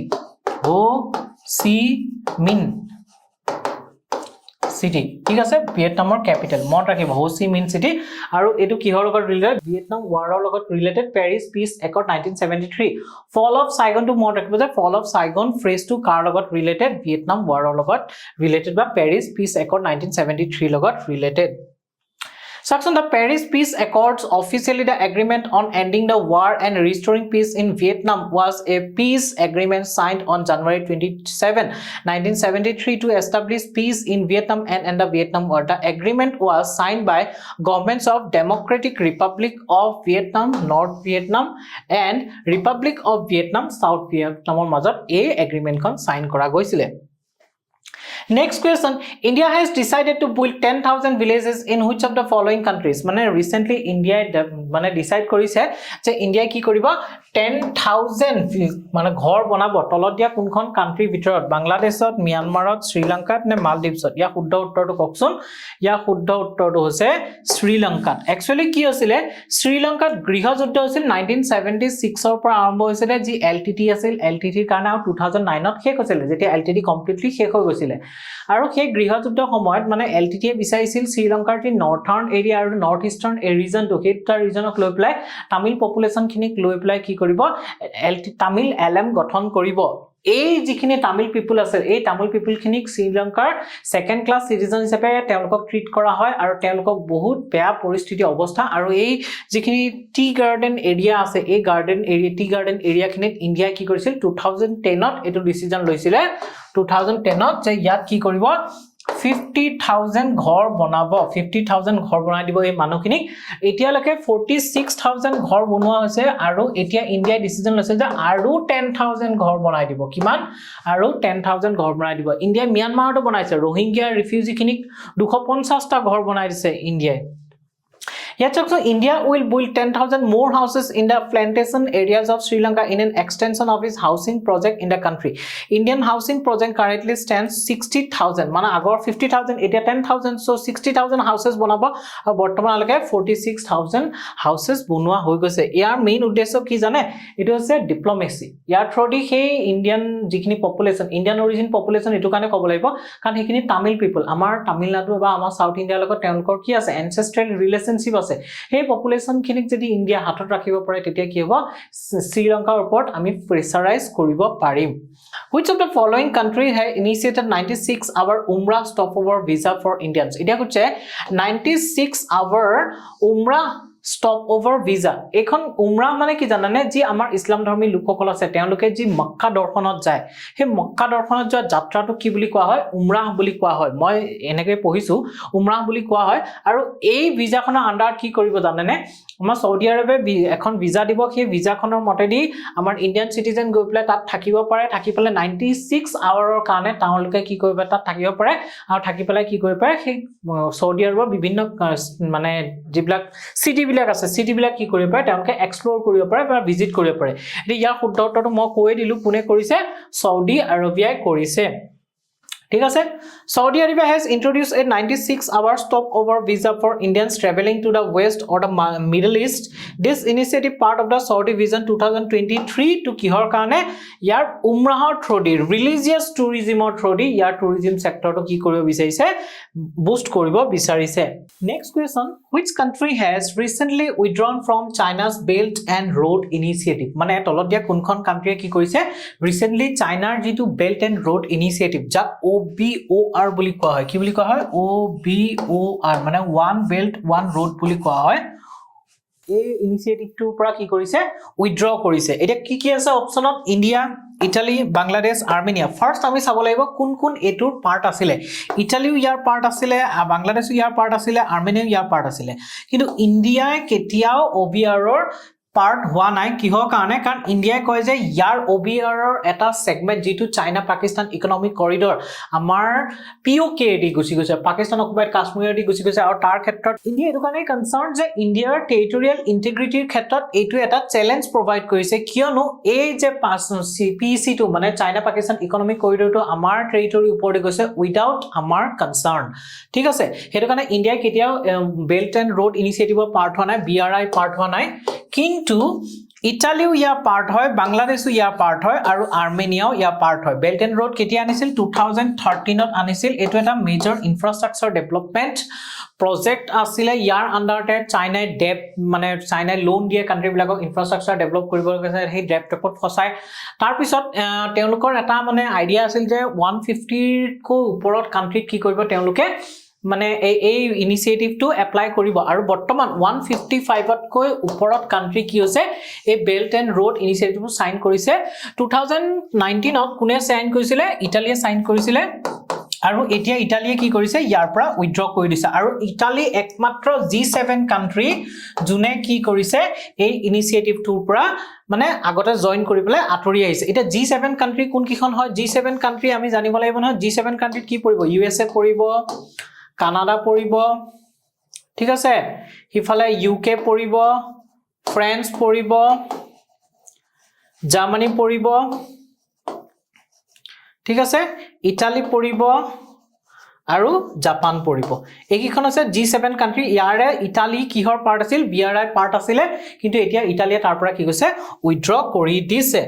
City ঠিক আছে ভিয়েটনামৰ ক্যাপিটেল মন ৰাখিব হো চি মিন সিটি আৰু এটো কিহৰ লগত ৰিলেটেড ভিয়েটনাম ওয়াৰৰ লগত ৰিলেটেড পেৰিছ পিস একৰ্ড 1973 ফল অফ সাইগন টু মন ৰাখিব যে fall of Saigon phrase to কাৰ লগত ৰিলেটেড ভিয়েটনাম ওয়াৰৰ লগত ৰিলেটেড বা পেৰিছ পিস একৰ্ড 1973 লগত related Section the Paris Peace Accords officially the agreement on ending the war and restoring peace in Vietnam was a peace agreement signed on January 27, 1973 to establish peace in Vietnam and end the Vietnam War. The agreement was signed by governments of Democratic Republic of Vietnam, North Vietnam and Republic of Vietnam, South Vietnam মাজত এই agreement খন sign কৰা গৈছিল Next question India has decided to build 10,000 villages in which of the following countries মানে recently India মানে decide কৰিছে যে ইন্ডিয়া কি কৰিব 10,000 মানে ঘৰ বনাব তলত দিয়া কোনখন কান্ট্ৰি ভিতৰত বাংলাদেশত মিয়ানমাৰত শ্ৰীলংকাত নে মালদ্বীপছত ইয়া শুদ্ধ উত্তৰটো ককচোন ইয়া শুদ্ধ উত্তৰটো হৈছে শ্ৰীলংকাত একচুয়ালি কি হৈছিল শ্ৰীলংকাত গৃহযুদ্ধ হৈছিল 1976 ৰ পৰা আৰম্ভ হৈছিল যি এলটিটি আছিল এলটিটিৰ কাৰণে 2009 ত শেষ হৈছিল যেতিয়া এলটিটি কমপ্লিটলি শেষ হৈ গৈছিল আৰু সেই গৃহযুদ্ধ সময়ত মানে এলটিটিয়ে বিচাৰিছিল শ্ৰীলংকাৰ যি নৰ্থাৰ্ণ এৰিয়া আৰু নৰ্থ ইষ্টাৰ্ণ ৰিজনটো কেইটা ৰিজনক লৈ প্লাই তামিল পপুলেশন খিনিক লৈ প্লাই কি কৰিব তামিল এলএম গঠন কৰিব এই যিখিনি তামিল পিপল আছে এই তামিল পিপল খিনিক শ্ৰীলংকাৰ সেকেন্ড ক্লাস সিটিজেন হিচাপে তেওঁলোকক ট্ৰিট কৰা হয় আৰু তেওঁলোকক বহুত বেয়া পৰিস্থিতি অৱস্থা আৰু এই যিখিনি টি গাৰ্ডেন এৰিয়া আছে এই garden area tea garden area খিনিত ইন্ডিয়া কি কৰিছিল 2010 ত এটো ডিসিজন লৈছিল 2010 ত যে ইয়াত কি কৰিব 50,000 ঘৰ বনাব 50,000 ঘৰ বনাই দিব এই মানুহখিনিক এতিয়ালৈকে 46,000 ঘৰ বনোৱা হৈছে আৰু এতিয়া ইণ্ডিয়াই ডিসিজন লৈছে যে আৰু 10,000 ঘৰ বনাই দিব কিমান আৰু 10,000 ঘৰ বনাই দিব ইণ্ডিয়াই মিয়ানমাৰটো বনাইছে ৰোহিংগিয়া ৰিফিউজি খিনিক 250 টা ঘৰ বনাই দিছে ইণ্ডিয়াই Yet also India will build 10,000 more houses in the plantation areas of Sri Lanka in an extension of its housing project in the country. Indian housing project currently stands 60,000. Mana agor 50,000, etia 10,000, so 60,000 houses bonaba. Bortoman alage 46,000 houses bonua hoi goise. Yar main uddesho ki jane? It was a diplomacy. Yar thodi he Indian jikhini population, Indian origin population etu kane kobo laibo. Kan hekini Tamil people, amar Tamil Nadu ba amar South India logot teonlokor ki ase ancestral relationship ase. Hey population khinik jodi India hatot rakhibo pare tetia ki hobo Sri Lanka report ami pressurize koribo parim Which of the following country has initiated 96-hour Umrah stopover visa for Indians Idia kuche 96-hour Umrah stopover visa ekhon Umrah mane ki janane ji amar Islam dharmi lukokol ase teonuke ji Makkah dorshonot jay he Makkah dorshonot joa jatra to ki buli koa hoy Umrah buli koa hoy moi eneke pohisu Umrah buli koa hoy aru ei visa khona under ki koribo janane amar Saudi Arabia ekhon visa dibo he visa khonor motedi amar Indian citizen go pele tat thakibo pare thaki pele 96 hour or kane tauluke ki koribo tat thakibo pare aru thaki pele ki koribo pare he Saudi Arabia bibhinno mane jiblak city আছে সিটি বিলাক কি কৰিব পাৰে তেওঁলোকে এক্সপ্লোৰ কৰিব পাৰে বা ভিজিট কৰিব পাৰে এটি ইয়াৰ শুদ্ধ উত্তৰটো মই কৈ দিলো কোনে কৰিছে সৌদি আৰবিয়াই কৰিছে ঠিক আছে Saudi Arabia has introduced a 96-hour stopover visa for Indians traveling to the West or the Middle East. This initiative part of the Saudi Vision 2023 to kihor kane yar umrahor through religious tourism or through yar tourism sector to ki koribo bicharise boost koribo bicharise. Next question, which country has recently withdrawn from China's Belt and Road Initiative? Mane tolot dia kunkhon country ki korise recently China's jitu Belt and Road Initiative ja OBOR বুলি কোৱা হয় কি বুলি কোৱা হয় OBOR মানে one belt one road বুলি কোৱা হয় এই ইনিশিয়েটিভটোৰ পৰা কি কৰিছে উইথড্ৰ কৰিছে এটা কি কি আছে অপচনত India Italy Bangladesh Armenia first আমি চাব লাগিব কোন কোন এটোৰ পাৰ্ট আছিল ইটালীও ইয়াৰ পাৰ্ট আছিল বাংলাদেশও ইয়াৰ পাৰ্ট আছিল আৰ্মেনিয়াও ইয়াৰ পাৰ্ট আছিল কিন্তু ইন্ডিয়াই কেতিয়াও OBOR part হোৱা নাই কিহৰ কাৰণে কাৰণ ইন্ডিয়াই কয় যে ইয়াৰ OBOR এটা সেগমেন্ট যেটো চাইনা পাকিস্তান ইকোনমিক কৰিডৰ আমাৰ POK দি গুছি গৈছে পাকিস্তান অকুপাইড কাশ্মীৰ দি গুছি গৈছে আৰু তাৰ ক্ষেত্ৰত ইন্ডিয়া এটো কাৰণে কনসাৰ্ন যে ইন্ডিয়াৰ টেৰিটৰিয়েল ইন্টিগ্ৰিটিৰ ক্ষেত্ৰত এটো এটা চ্যালেঞ্জ প্ৰভাইড কৰিছে কিয়নো এই যে PEC টো মানে চাইনা পাকিস্তান ইকোনমিক কৰিডৰটো আমাৰ টেৰিটৰি ওপৰতে গৈছে উইদাউট আমাৰ কনসাৰ্ন ঠিক আছে হেতু কাৰণে ইন্ডিয়াই কেতিয়াও বেল্ট এণ্ড ৰোড ইনিচিয়েটিভৰ পাৰ্ট হোৱা নাই BRI পাৰ্ট হোৱা নাই কিন্তু ইটালীও ইয়াৰ পাৰ্ট হয় বাংলাদেশও ইয়াৰ পাৰ্ট হয় আৰু আৰ্মেনিয়াও ইয়াৰ পাৰ্ট হয় বেল্ট এণ্ড ৰোড কেতিয়া আনিছিল 2013 ত আনিছিল এটো এটা major infrastructure development project asile yar under te China debt mane China loan die country bilako infrastructure develop koribo gese he debt report fosai tar pisot teolukor eta mane idea asil je 150 ko uporot country ki koribo teoluke মানে এই ইনিশিয়েটিভ টু এপ্লাই কৰিব আৰু বৰ্তমান 155 তকৈ ওপৰত কান্ট্ৰি কি হৈছে এই belt and road initiative sign কৰিছে 2019 ত কোনে সাইন কৰিছিলে ইটালীয়ে সাইন কৰিছিলে আৰু এতিয়া ইটালীয়ে কি কৰিছে ইয়াৰ পৰা উইথড্ৰ কৰি দিছে আৰু ইটালী একমাত্ৰ G7 কান্ট্ৰি জুনে কি কৰিছে এই ইনিশিয়েটিভটোৰ পৰা মানে আগতে জয়েন কৰি পেলাই আতৰি আহিছে এটা G7 কান্ট্ৰি কোন কিখন হয় G7 কান্ট্ৰি আমি জানিব লাগিব নহয় G7 কান্ট্ৰিত কি পৰিব USA পৰিব কানাডা পৰিব ঠিক আছে হিফালে UK পৰিব ফ্ৰান্স পৰিব জাৰ্মানী পৰিব ঠিক আছে ইটালী পৰিব আৰু জাপান পৰিব এইকিখন আছে G7 কান্ট্ৰি ইয়াৰে ইটালী কিহৰ পাৰ্ট আছিল BRI পাৰ্ট আছিল কিন্তু এতিয়া ইটালীয়ে তাৰ পৰা কি কৈছে উইথড্ৰ কৰি দিছে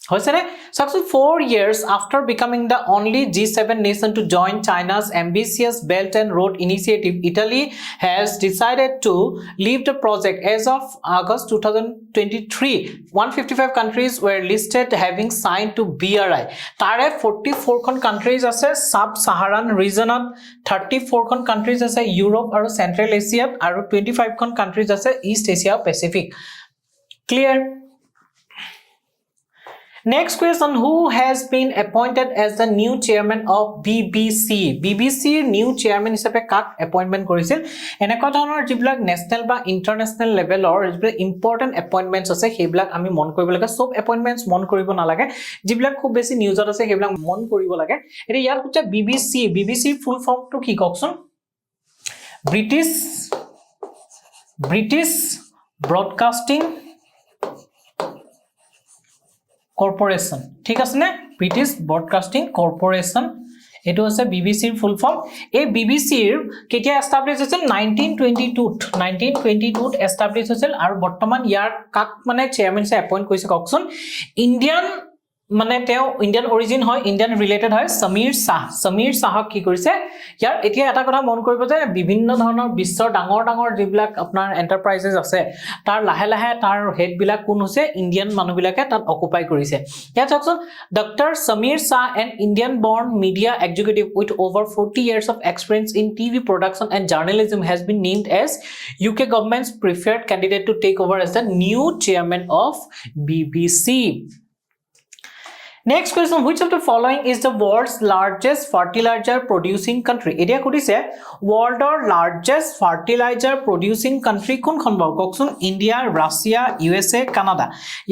Hoisene, successful 4 years after becoming the only G7 nation to join China's ambitious Belt and Road Initiative, Italy has decided to leave the project. As of August 2023, 155 countries were listed having signed to BRI. Tare 44 countries ase sub-Saharan region, 34 countries ase Europe or Central Asia, and 25 countries ase East Asia Pacific. Clear? Next question, who has been appointed as the new chairman of BBC? BBC new chairman হিচাপে কাক appointment কৰিছিল এনেকুৱা ধৰণৰ যিবিলাক নেশনেল বা ইন্টাৰনেশনেল লেভেলৰ যিবিলাক ইম্পৰ্টেন্ট এপইন্টমেন্টছ আছে সেইবিলাক আমি মন কৰিব লাগে সব এপইন্টমেন্টছ মন কৰিব নালাগে যিবিলাক খুব বেছি নিউজত আছে সেইবিলাক মন কৰিব লাগে এটা ইয়াৰ হচ্ছে BBC ফুল ফৰ্মটো কি কওকচোন British Broadcasting Corporation ঠিক আছে নে British Broadcasting Corporation এটো আছে BBC ৰ ফুল ফৰ্ম এই BBC ৰ কেতিয়া এস্টাবলিশ হৈছিল 1922 ত এস্টাবলিশ হৈছিল আৰু বৰ্তমান ইয়াৰ কাক মানে চেয়াৰম্যান হিচাপে এপইন্ট কৰিছে কওকচোন ইন্ডিয়ান মানে তেও ইন্ডিয়ান অৰিজিন হয় ইন্ডিয়ান ৰিলেটেড হয় সমীৰ শাহক কি কৰিছে ইয়াৰ এতিয়া এটা কথা মন কৰিব যে বিভিন্ন ধৰণৰ বিশ্বৰ ডাঙৰ যিবিলাক আপোনাৰ এন্টাৰপ্ৰাইজেস আছে তাৰ লাহে লাহে তাৰ হেড বিলাক কোন হৈছে ইন্ডিয়ান মানুহবিলাকে তাত অকুপাই কৰিছে ইয়াত চাওকচোন doctor Samir Shah an Indian born media executive with over 40 years of experience in TV production and journalism has been named as UK government's preferred candidate to take over as the new chairman of BBC. Next question, which of the following is the world's largest fertilizer producing country? Edia kudise world or largest fertilizer producing country kunkhon ba koksun India, Russia, USA, Canada.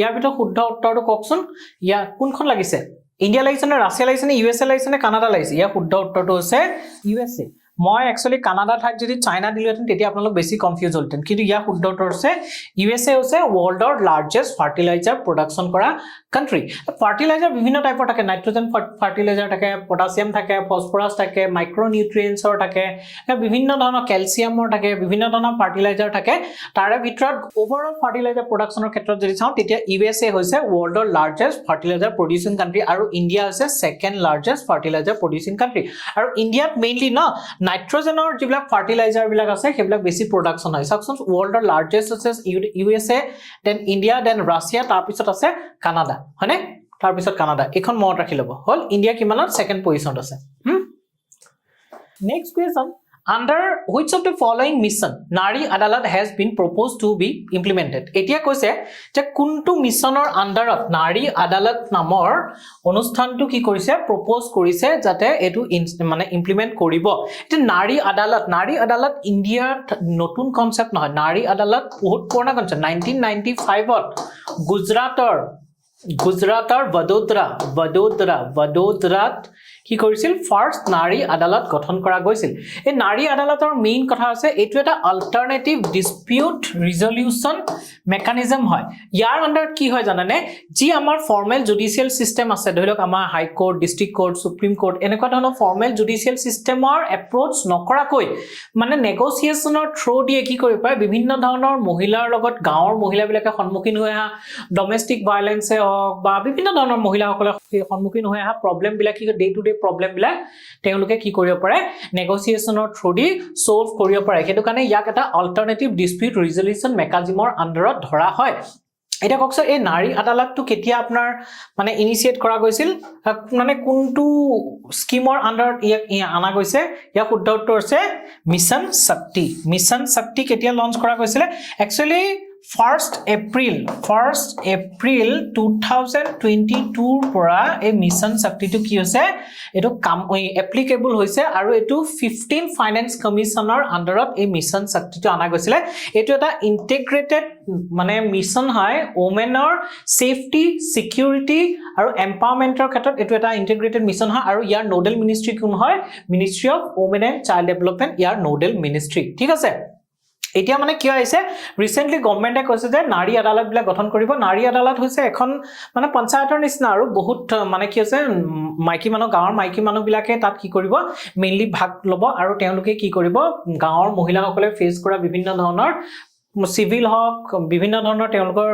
Yar bitor shuddha uttor to koksun ya kunkhon lagise India lagise na Russia lagise na USA lagise na Canada lagise ya shuddha uttor to hoise USA. মই একচুয়ালি কানাডা ঠাইত যদি চাইনা দিলেতেন তেতিয়া আপোনালোক বেছি কনফিউজ হলতেন কিন্তু ইয়া শুদ্ধ উত্তৰ আছে USA হৈছে ওয়াৰ্ল্ডৰ লাৰ্জেস্ট ফাৰ্টিলাইজাৰ প্ৰডাকশন কৰা কান্ট্ৰি ফাৰ্টিলাইজাৰ বিভিন্ন টাইপৰ থাকে নাইট্ৰজেন ফাৰ্টিলাইজাৰ থাকে পটাছিয়াম থাকে ফসফৰাছ থাকে মাইক্ৰো নিউট্ৰিয়েন্টছৰ থাকে বিভিন্ন ধৰণৰ ক্যালসিয়ামৰ থাকে বিভিন্ন ধৰণৰ ফাৰ্টিলাইজাৰ থাকে তাৰে ভিতৰত ওভাৰঅল ফাৰ্টিলাইজাৰ প্ৰডাকশনৰ ক্ষেত্ৰত যদি চাওঁ তেতিয়া USA হৈছে ওয়াৰ্ল্ডৰ লাৰ্জেস্ট ফাৰ্টিলাইজাৰ প্ৰডিউসিং কান্ট্ৰি আৰু ইণ্ডিয়া হৈছে সেকেন্ড লাৰ্জেস্ট ফাৰ্টিলাইজাৰ প্ৰডিউসিং কান্ট্ৰি আৰু ইণ্ডিয়াত মেইনলি ন নাইট্ৰজেনৰ যিবিলাক ফাৰ্টিলাইজাৰ বিলাক আছে সেইবিলাক বেছি প্ৰডাকশন হয় সাকচন ওয়াৰ্ল্ডৰ লাৰ্জেস্ট আছে USA than India than Russia তাৰ পিছত আছে কানাডা হয়নে তাৰ পিছত কানাডা এখন মনত ৰাখি লব হল ইণ্ডিয়া কিমানত সেকেন্ড পজিশনত আছে next question under which of the following mission Nari Adalat has been proposed to be implemented etia koise je kuntu missionor underot Nari Adalat namor অনুষ্ঠানটো কি কৰিছে propose কৰিছে যাতে এটো মানে implement কৰিব এটা Nari Adalat ইন্ডিয়া নতুন কনসেপ্ট নহয় Nari Adalat বহুত পুৰণা কনসেপ্ট 1995 ত গুজৰাটৰ বদোদৰাত কি কৰিছিল ফাৰ্স্ট নাৰী আদালত গঠন কৰা গৈছিল এই নাৰী আদালতৰ মেইন কথা আছে এটো এটা অল্টাৰনেটিভ ডিসপিউট ৰিজলিউশন মেকানিজম হয় ইয়াৰ আন্ডাৰত কি হয় জানানে যি আমাৰ ফৰ্মেল জুডিশিয়াল সিস্টেম আছে ধৰিলক আমাৰ high court district court supreme court এনেকুৱা ধৰণৰ ফৰ্মেল জুডিশিয়াল সিস্টেমৰ এপ্ৰোচ নকৰাকৈ মানে নেগোসিয়েশনৰ থ্ৰু দিয়ে কি কৰিব পাৰে বিভিন্ন ধৰণৰ মহিলাৰ লগত গাঁৱৰ মহিলাবিলাকে সন্মুখীন হৈ আহা ডমেষ্টিক ভায়োলেন্সে বা বিভিন্ন ধৰণৰ মহিলাসকলে সন্মুখীন হৈ আহা প্ৰবলেম বিলাক কি ডে টু ডে প্ৰবলেম বিলাক তেওঁলোকে কি কৰিব পাৰে নেগোসিয়েশনৰ থ্ৰু দি সলভ কৰিব পাৰে হেতু কাৰণে ইয়াক এটা অল্টাৰনেটিভ ডিসপিউট ৰিজলিউশন মেকানিজমৰ আন্ডাৰত ধৰা হয় এটা ককছ এই নাৰী আদালতটো কেতিয়া আপোনাৰ মানে ইনিশিয়েট কৰা গৈছিল মানে কোনটো স্কিমৰ আন্ডাৰত ইয়াক আনা গৈছে ইয়াক শুদ্ধ উত্তৰ আছে মিশন শক্তি কেতিয়া লঞ্চ কৰা গৈছিল একচুয়ালি 1st April 2022 পৰা এই মিশন শক্তিটো কি হৈছে এটো কাম এপ্লিকেবল হৈছে আৰু এটো 15 ফাইনান্স কমিশনৰ আন্ডাৰত এই মিশন শক্তিটো আনা গৈছিল এটো এটা ইন্টিগ্ৰেটেড মানে মিশন হয় ওমেনৰ সেফটি সিকিউৰিটি আৰু এম্পাৱৰমেন্টৰ ক্ষেত্ৰত এটো এটা ইন্টিগ্ৰেটেড মিশন হয় আৰু ইয়াৰ নোডেল মিনিষ্ট্ৰি কোন হয় ministry of women and child development year nodal ministry ঠিক আছে এতিয়া মানে কি হৈছে ৰিসেন্টলি গভৰ্নমেন্টে কৈছে যে নাৰী আদালত বিলাক গঠন কৰিব নাৰী আদালত হৈছে এখন মানে পঞ্চায়তৰ নিচিনা আৰু বহুত মানে কি হৈছে মাইকি মানুহ গাঁৱৰ মাইকি মানুহ বিলাকে তাত কি কৰিব মেইনলি ভাগ লব আৰু তেওঁলোকে কি কৰিব গাঁৱৰ মহিলাসকলে ফেস কৰা বিভিন্ন ধৰণৰ সিভিল হক বিভিন্ন ধৰণৰ তেওঁলোকৰ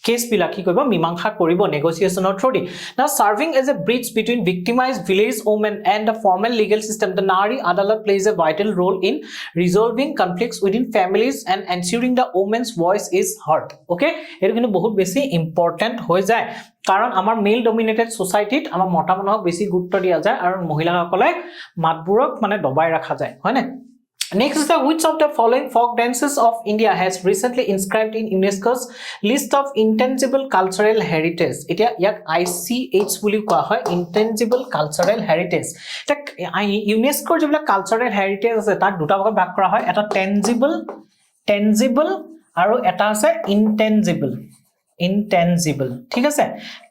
case bila ki koribo mimangsa koribo negotiation or through now serving as a bridge between victimized village women and the formal legal system the Nari Adalat plays a vital role in resolving conflicts within families and ensuring the woman's voice is heard okay eto kintu bahut beshi important hoy jay কারণ আমার মেল ডমিনেটেড সোসাইটিত আমার মটা মানুহক বেছি গুৰুত্ব দিয়া যায় আৰু মহিলাসকলে মাতবোৰক মানে দবাই ৰাখা যায় হয় না Next is the which of the following folk dances of India has recently inscribed in UNESCO's list of intangible cultural heritage. Etia yak ICH বুলি কোৱা হয় intangible cultural heritage. Tak UNESCO jibla cultural heritage আছে তাক দুটা ভাগত ভাগ কৰা হয় এটা tangible আৰু এটা আছে intangible ঠিক আছে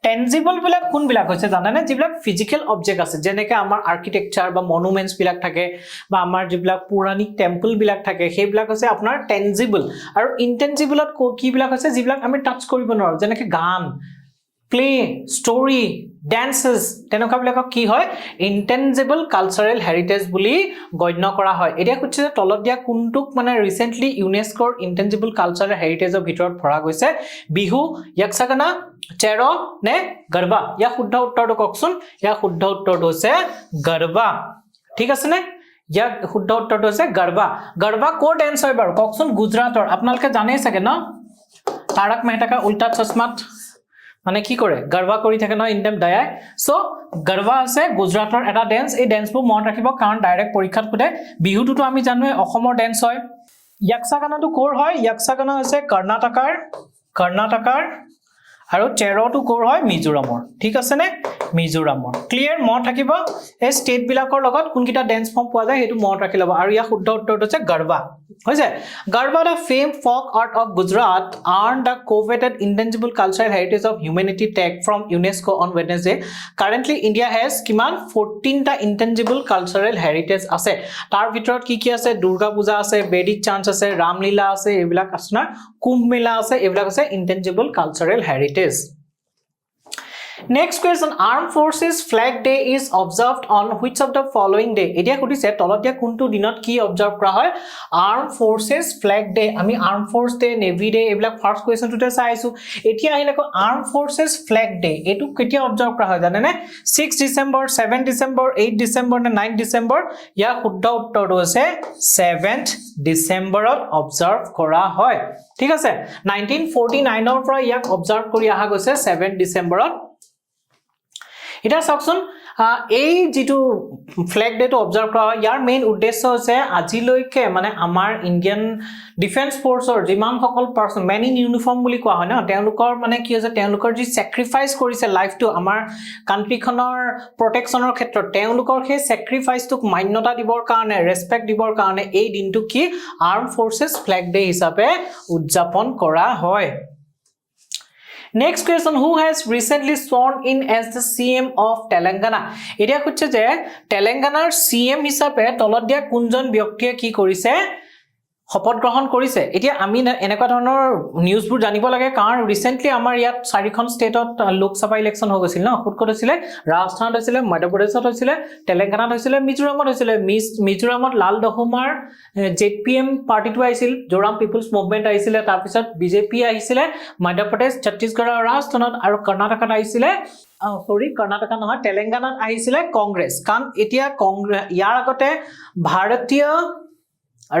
tangible বিলাক কোন বিলাক হৈছে জানানে যিবিলাক ফিজিক্যাল অবজেক্ট আছে যেনেকৈ আমাৰ আৰ্কিটেকচাৰ বা মনুমেন্টস বিলাক থাকে বা আমাৰ যিবিলাক পুৰাণিক টেম্পল বিলাক থাকে সেইবিলাক হৈছে আপোনাৰ tangible আৰু intangible কি বিলাক হৈছে যিবিলাক আমি টাচ কৰিব নোৱাৰো যেনেকৈ গান প্লে স্টোৰী ড্যান্সেস তেনেকুৱা বিলাকক কি হয় ইনটেনজিবল কালচাৰেল হেৰিটেজ বুলি গণ্য কৰা হয় এতিয়া কৈছে তলত দিয়া কোনটোক মানে ৰিসেন্টলি ইউনেস্কোৰ ইনটেনজিবল কালচাৰেল হেৰিটেজৰ ভিতৰত ভৰা গৈছে বিহু যক্ষগান চেৰো নে গৰবা ইয়া শুদ্ধ উত্তৰটো কওকচোন ইয়া শুদ্ধ উত্তৰটো হৈছে গৰবা ঠিক আছে নে ইয়া শুদ্ধ উত্তৰটো হৈছে গৰবা কো ড্যান্স হয় বাৰু কওকচোন গুজৰাটৰ আপোনালোকে জানেই চাগে ন তাৰক মেহতা কা উল্টা চশমাত মানে কি কৰে গৰবা কৰি থাকে ন ইনটেম দায়াই সো গৰবা আছে গুজৰাটৰ এটা ড্যান্স এই ড্যান্সবোৰ মনত ৰাখিব কাৰণ ডাইৰেক্ট পৰীক্ষাত খুদে বিহুটো আমি জানোৱে অসমৰ ড্যান্স হয় যক্ষগানটো কোৰ হয় যক্ষগান আছে কৰ্ণাটকাৰ আৰু চেৰোটো কোৰ হয় মিজোৰামৰ ঠিক আছে নে মিজোৰামৰ ক্লিয়াৰ মনত ৰাখিব এই ষ্টেট বিলাকৰ লগত কোনকিটা ড্যান্স ফৰ্ম পোৱা যায় হেতু মনত ৰাখি লব আৰু ইয়া শুদ্ধ উত্তৰটো হৈছে গৰবা হৈছে Garba the famed folk art of Gujarat earned the coveted intangible cultural heritage of humanity tag from UNESCO on Wednesday currently India has কিমান 14 টা intangible cultural heritage আছে তাৰ ভিতৰত কি আছে দুৰ্গা পূজা আছে বেদিক চান্স আছে ৰামলীলা আছে এইবিলাক আপোনাৰ কুম্ভ মেলা আছে এইবিলাক আছে intangible cultural heritage Next question Armed Forces Flag Day is observed on which of the following day এতিয়া খুদিছে তলতিয়া কোনটো দিনত কি অবজার্ভ কৰা হয় Armed Forces Flag Day আমি Armed Force Day Navy Day এইবিলাক ফার্স্ট কোৱেশ্চনটোতে চাইছো এতিয়া আহিলে Armed Forces Flag Day এটো কেতিয়া অবজাৰ্ভ কৰা হয় জানেনে 6 ডিসেম্বৰ 7 ডিসেম্বৰ 8 ডিসেম্বৰ নে 9 ডিসেম্বৰ ইয়া শুদ্ধ উত্তৰটো আছে 7th ডিসেম্বৰত অবজাৰ্ভ কৰা হয় ঠিক আছে 1949 ৰ পৰা ইয়াক অবজাৰ্ভ কৰি আহা গৈছে 7th ডিসেম্বৰত এটা সাকচোন এই যেটো ফ্ল্যাগ ডে তো অবজাৰ্ভ কৰা ইয়াৰ মেইন উদ্দেশ্য হৈছে আজিলৈকে মানে আমাৰ ইন্ডিয়ান ডিফেন্স ফোৰ্সৰ যিমান সকল পাৰ্সন মেন ইন ইউনিফৰ্ম বুলি কোৱা হয় না তেওঁলোকৰ মানে কি হৈছে তেওঁলোকৰ যি স্যাক্ৰিফাইস কৰিছে লাইফটো আমাৰ কান্ট্ৰিখনৰ প্ৰটেকচনৰ ক্ষেত্ৰত তেওঁলোকৰ সেই স্যাক্ৰিফাইসটোক মান্যতা দিবৰ কাৰণে ৰেসপেক্ট দিবৰ কাৰণে এই দিনটো কি আৰ্ম ফোৰ্সেস ফ্ল্যাগ ডে হিচাপে উদযাপন কৰা হয় Next question who has recently sworn in as the CM of Telangana এটিয়া কৈছে যে তেলেংগানাৰ CM হিচাপে তলত দিয়া কোনজন ব্যক্তিয়ে কি কৰিছে শপত গ্ৰহণ কৰিছে এতিয়া আমি এনেকুৱা ধৰণৰ নিউজবোৰ জানিব লাগে কাৰণ ৰিসেন্টলি আমাৰ ইয়াত চাৰিখন ষ্টেটত লোকসভা ইলেকশন হৈ গৈছিল ন ক'ত হৈছিলে ৰাজস্থানত হৈছিলে মধ্যপ্ৰদেশত হৈছিলে তেলেংগানাত হৈছিলে মিজোৰামত হৈছিলে মিজোৰামত লাল দহমাৰ জেপিএম পাৰ্টিটো আহিছিল জোৰাম পিপলছ মুভমেন্ট আহিছিলে তাৰ পিছত বিজেপি আহিছিলে মধ্যপ্ৰদেশ ছত্তীশগড় আৰু ৰাজস্থানত আৰু কৰ্ণাটকত আহিছিলে কৰ্ণাটকা নহয় তেলেংগানাত আহিছিলে কংগ্ৰেছ কাৰণ এতিয়া কংগ্ৰেছ ইয়াৰ আগতে ভাৰতীয়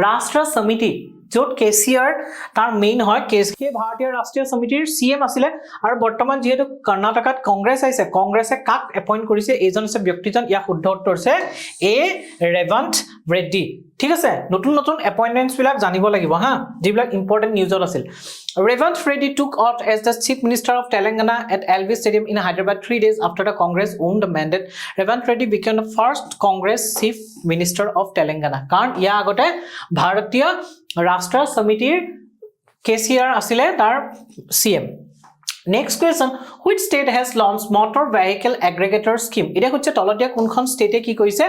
ৰাষ্ট্ৰ সমিতি যত কেসিআৰ তাৰ মেইন হয় কেসকে ভাৰতীয় ৰাষ্ট্ৰীয় সমিতিৰ সিএম আছিল আৰু বৰ্তমান যেহেতু কৰ্ণাটকাত কংগ্ৰেছ আছে কংগ্ৰেছে কাক এপইন্ট কৰিছে এজন আছে ব্যক্তিজন ইয়া শুদ্ধ উত্তৰ আছে এ ৰেৱন্ত ৰেড্ডি ঠিক আছে নতুন নতুন এপইন্টমেন্টস বিলাক জানিব লাগিব হা যিবিলাক ইম্পৰ্টেন্ট নিউজত আছিল Revant Reddy took oath as the Chief Minister of Telangana at LV Stadium in Hyderabad 3 days after the Congress owned the mandate. Revant Reddy became the first Congress Chief Minister of Telangana. কাৰণ ইয়া আগতে ভাৰতীয় ৰাষ্ট্ৰ সমিতিৰ কেসিআৰ আছিল তাৰ CM Next question which state has launched motor vehicle aggregator scheme এটা হচ্ছে তলতিয়া কোনখন স্টেটে কি কৰিছে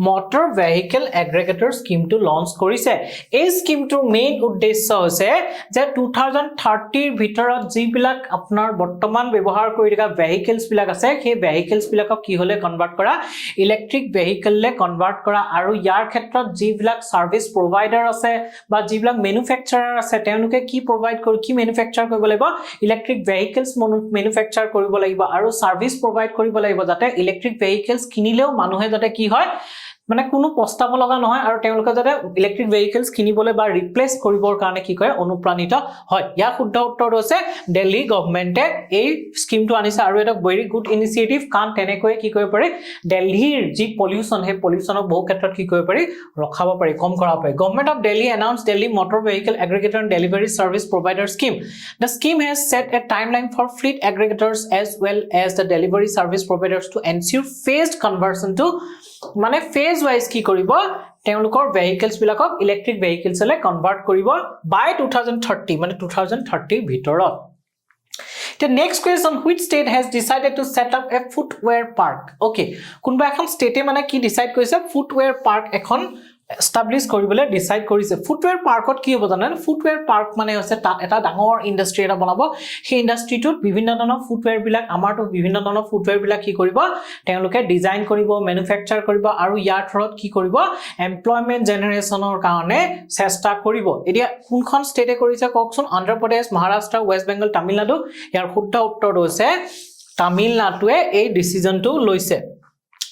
motor vehicle aggregator scheme to launch কৰিছে এই স্কিমটোৰ মেইন উদ্দেশ্য হৈছে যে 2030 ৰ ভিতৰত যিবিলাক আপোনাৰ বৰ্তমান ব্যৱহাৰ কৰি থকা ভেহিকলস বিলাক আছে সেই ভেহিকলস বিলাকক কি হলে কনভাৰ্ট কৰা ইলেক্ট্ৰিক ভেহিকললে কনভাৰ্ট কৰা আৰু ইয়াৰ ক্ষেত্ৰত যিবিলাক সাৰ্ভিস প্ৰভাইডাৰ আছে বা যিবিলাক ম্যানুফ্যাকচাৰাৰ আছে তেওঁলোকে কি প্ৰভাইড কৰি কি ম্যানুফ্যাকচাৰ কৰিব লাগিব ইলেক্ট্ৰিক ভেহিকল manufacture কৰিব লাগিব আৰু সাৰ্ভিস প্ৰভাইড কৰিব লাগিব যাতে ইলেক্ট্ৰিক ভেহিকলস কিনিলেও মানুহে যাতে কি হয় মানে কোনো প্ৰস্তাৱ লগা নহয় আৰু তেওঁলোকে যাতে ইলেক্ট্ৰিক ভেহিকলছ কিনিবলৈ বা ৰিপ্লেস কৰিবৰ কাৰণে কি কৰে অনুপ্ৰাণিত হয় ইয়াৰ শুদ্ধ উত্তৰ হৈছে দিল্লী গভৰ্ণমেণ্টে এই স্কিমটো আনিছে আৰু এটা ভেৰি গুড ইনিচিয়েটিভ কাৰণ তেনেকৈ কি কৰিব পাৰি দিল্লীৰ যি পলিউশ্যন হে পলিউশ্যনক বহু ক্ষেত্ৰত কি কৰিব পাৰি ৰখাব পাৰি কম কৰাব পাৰি government of Delhi announced Delhi Motor Vehicle Aggregator and Delivery Service Provider Scheme. The scheme has set a timeline for fleet aggregators as well as the delivery service providers to ensure phased conversion to মানে phase wise কি কৰিব তেওঁলোকৰ vehicles বিলাকক electric vehicles লে convert কৰিব by 2030 মানে 2030 ভিতৰত The next question, which state has decided to set up a footwear park? Okay, কোনবা এখন state মানে কি decide কৰিছে footwear park এখন establish কৰিবলৈ decide কৰিছে footwear parkত কি হ'ব জানেন footwear park মানে হৈছে তাত এটা ডাঙৰ ইন্ডাষ্ট্ৰি এটা বনাব সেই ইন্ডাষ্ট্ৰিটোত বিভিন্ন ধৰণৰ ফুটৱেৰ বিলাক আমাৰটো বিভিন্ন ধৰণৰ ফুটৱেৰ বিলাক কি কৰিব তেওঁলোকে ডিজাইন কৰিব ম্যানুফ্যাকচাৰ কৰিব আৰু ইয়াৰ থৰত কি কৰিব এমপ্লয়মেন্ট জেনাৰেচনৰ কাৰণে চেষ্টা কৰিব এতিয়া কোনখন ষ্টেটে কৰিছে কওকচোন অন্ধ্ৰ প্ৰদেশ মহাৰাষ্ট্ৰ ওয়েষ্ট বেংগল তামিলনাডু ইয়াৰ শুদ্ধ উত্তৰ হৈছে তামিলনাডুৱে এই ডিসিশনটো লৈছে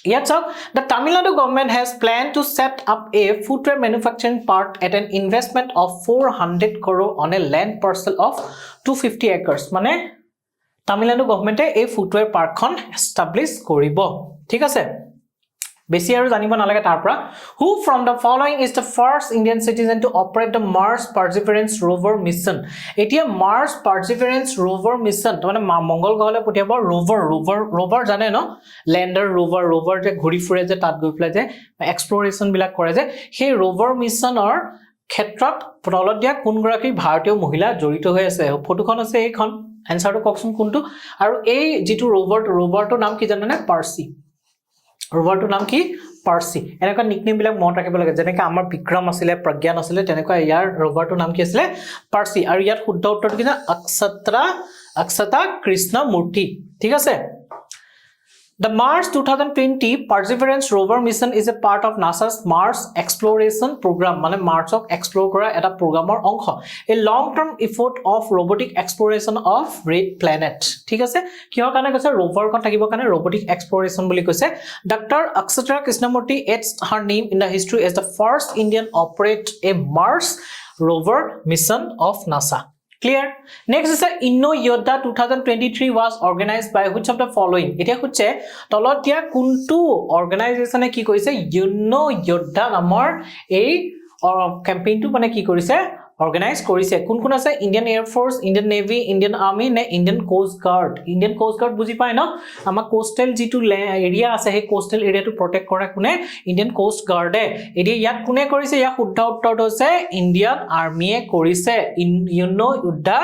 Yes, sir. The Tamil Nadu government has planned to set up a footwear manufacturing park at an investment of 400 crore on a land parcel of 250 acres. মানে Tamil Nadu government a footwear park খন establish কৰিব ঠিক আছে বেছি আৰু জানিব নালাগে তাৰ পৰা who from the following is the first Indian citizen to operate the Mars Perseverance rover mission এতিয়া Mars Perseverance rover mission মানে মঙ্গল গ্ৰহলৈ পঠিয়াব rover জানে ন ল্যান্ডাৰ rover যে ঘূৰি ফুৰে যে তাত গৈ পেলাই যে এক্সপ্লোৰেচন বিলাক কৰে যে সেই rover missionৰ ক্ষেত্ৰত তলত দিয়া কোনগৰাকী ভাৰতীয় মহিলা জড়িত হৈ আছে ফটোখন আছে এইখন আনসাৰটো কওকচোন কোনটো আৰু এই যেটো roverটোৰ নাম কি জানেনে পাৰ্সি roverটোৰ নাম কি পাৰ্সি এনেকা নিকনেম বিলাক মনত ৰাখিব লাগে যেনেকা আমাৰ বিক্ৰম আছিলে প্ৰজ্ঞান আছিলে তেনেকা ইয়াৰ roverটোৰ নাম কি আছিলে পাৰ্সি আৰু ইয়াত শুদ্ধ উত্তৰটো কি অক্ষতা কৃষ্ণমূৰ্তি ঠিক আছে The Mars 2020 Perseverance rover mission is a part of NASA's Mars exploration program মানে Mars explore কৰা এটা প্ৰগ্ৰামৰ অংশ a long term effort of robotic exploration of red planet ঠিক আছে কিহৰ কাৰণে কৈছে rover খন থাকিব কাৰণে robotic exploration বুলি কৈছে Dr. Akshata Krishnamurthy etched her name in the history as the first Indian operate a Mars rover mission of NASA Clear? Next is the Inno Yodha 2023 was organized by which of the following? Etia huche tolot dia kuntu organization e ki koise Inno Yodha namor ei campaign tu mane ki korise organize korise kun ase Indian Air Force Indian Navy Indian Army ne Indian Coast Guard buji pai na ama coastal jitu area ase he coastal area to protect kora kune Indian Coast Guard e edia yak kune korise ya শুদ্ধ উত্তৰ হৈছে Indian Army e korise Inno Yodha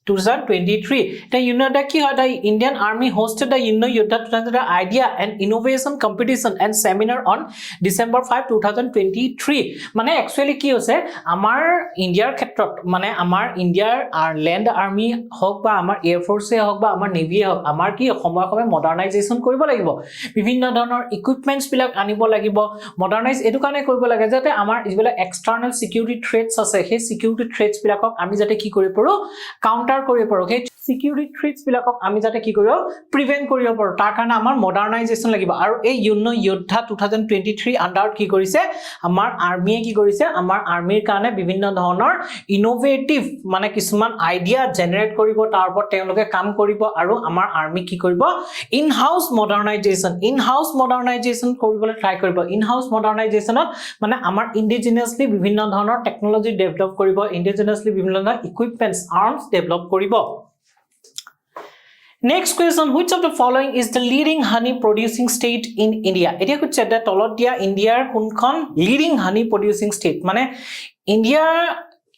2023 the Yodha ki hoy the Indian Army hosted the Inno Yodha 2023 idea and innovation competition and seminar on December 5 2023 মানে actually কি হৈছে আমাৰ ইন্ডিয়াৰ ক্ষেত্ৰত মানে আমাৰ ইন্ডিয়াৰ ল্যান্ড আৰ্মি হক বা আমাৰ এয়াৰ ফোৰ্সে হক বা আমাৰ নেভি হক আমাৰ কি সময় মডাৰ্নাইজেশন কৰিব লাগিব বিভিন্ন ধৰণৰ ইকুইপমেন্টস বিলাক আনিব লাগিব মডাৰ্নাইজ এটো কাৰণে কৰিব লাগে যাতে আমাৰ ইবিলাক এক্সটাৰ্নাল সিকিউৰিটি থ্ৰেটস আছে সেই সিকিউৰিটি থ্ৰেটস বিলাকক আমি যাতে কি কৰিব পাৰো কাউন্টাৰ কৰিব পাৰো সেই সিকিউৰিটি থ্ৰেটস বিলাকক আমি যাতে কি কৰিব প্ৰিভেন্ট কৰিব পাৰো তাৰ কাৰণে আমাৰ মডাৰ্নাইজেশন লাগিব আৰু এই ইউনো যোদ্ধা 2023 আন্ডাৰত কি কৰিছে আমাৰ আৰ্মিয়ে কি কৰিছে আমাৰ আৰ্মিৰ কাৰণে বিভিন্ন ধৰণৰ ইনোভেটিভ মানে কিছুমান আইডিয়া জেনাৰেট কৰিব তাৰ ওপৰত তেওঁলোকে কাম কৰিব আৰু আমাৰ আৰ্মি কি কৰিব ইন হাউস মডাৰ্নাইজেশন কৰিবলৈ ট্ৰাই কৰিব ইন হাউস মডাৰ্নাইজেশনত মানে আমাৰ ইন্ডিজিনাছলি বিভিন্ন ধৰণৰ টেকনলজি ডেভেলপ কৰিব ইন্ডিজিনাছলি বিভিন্ন ধৰণৰ ইকুইপমেন্টস আৰ্মস ডেভেলপ কৰিব Next question, which of the following is the leading honey producing state in India? Etia kuche the tolot dia India kunkhon leading honey producing state mane India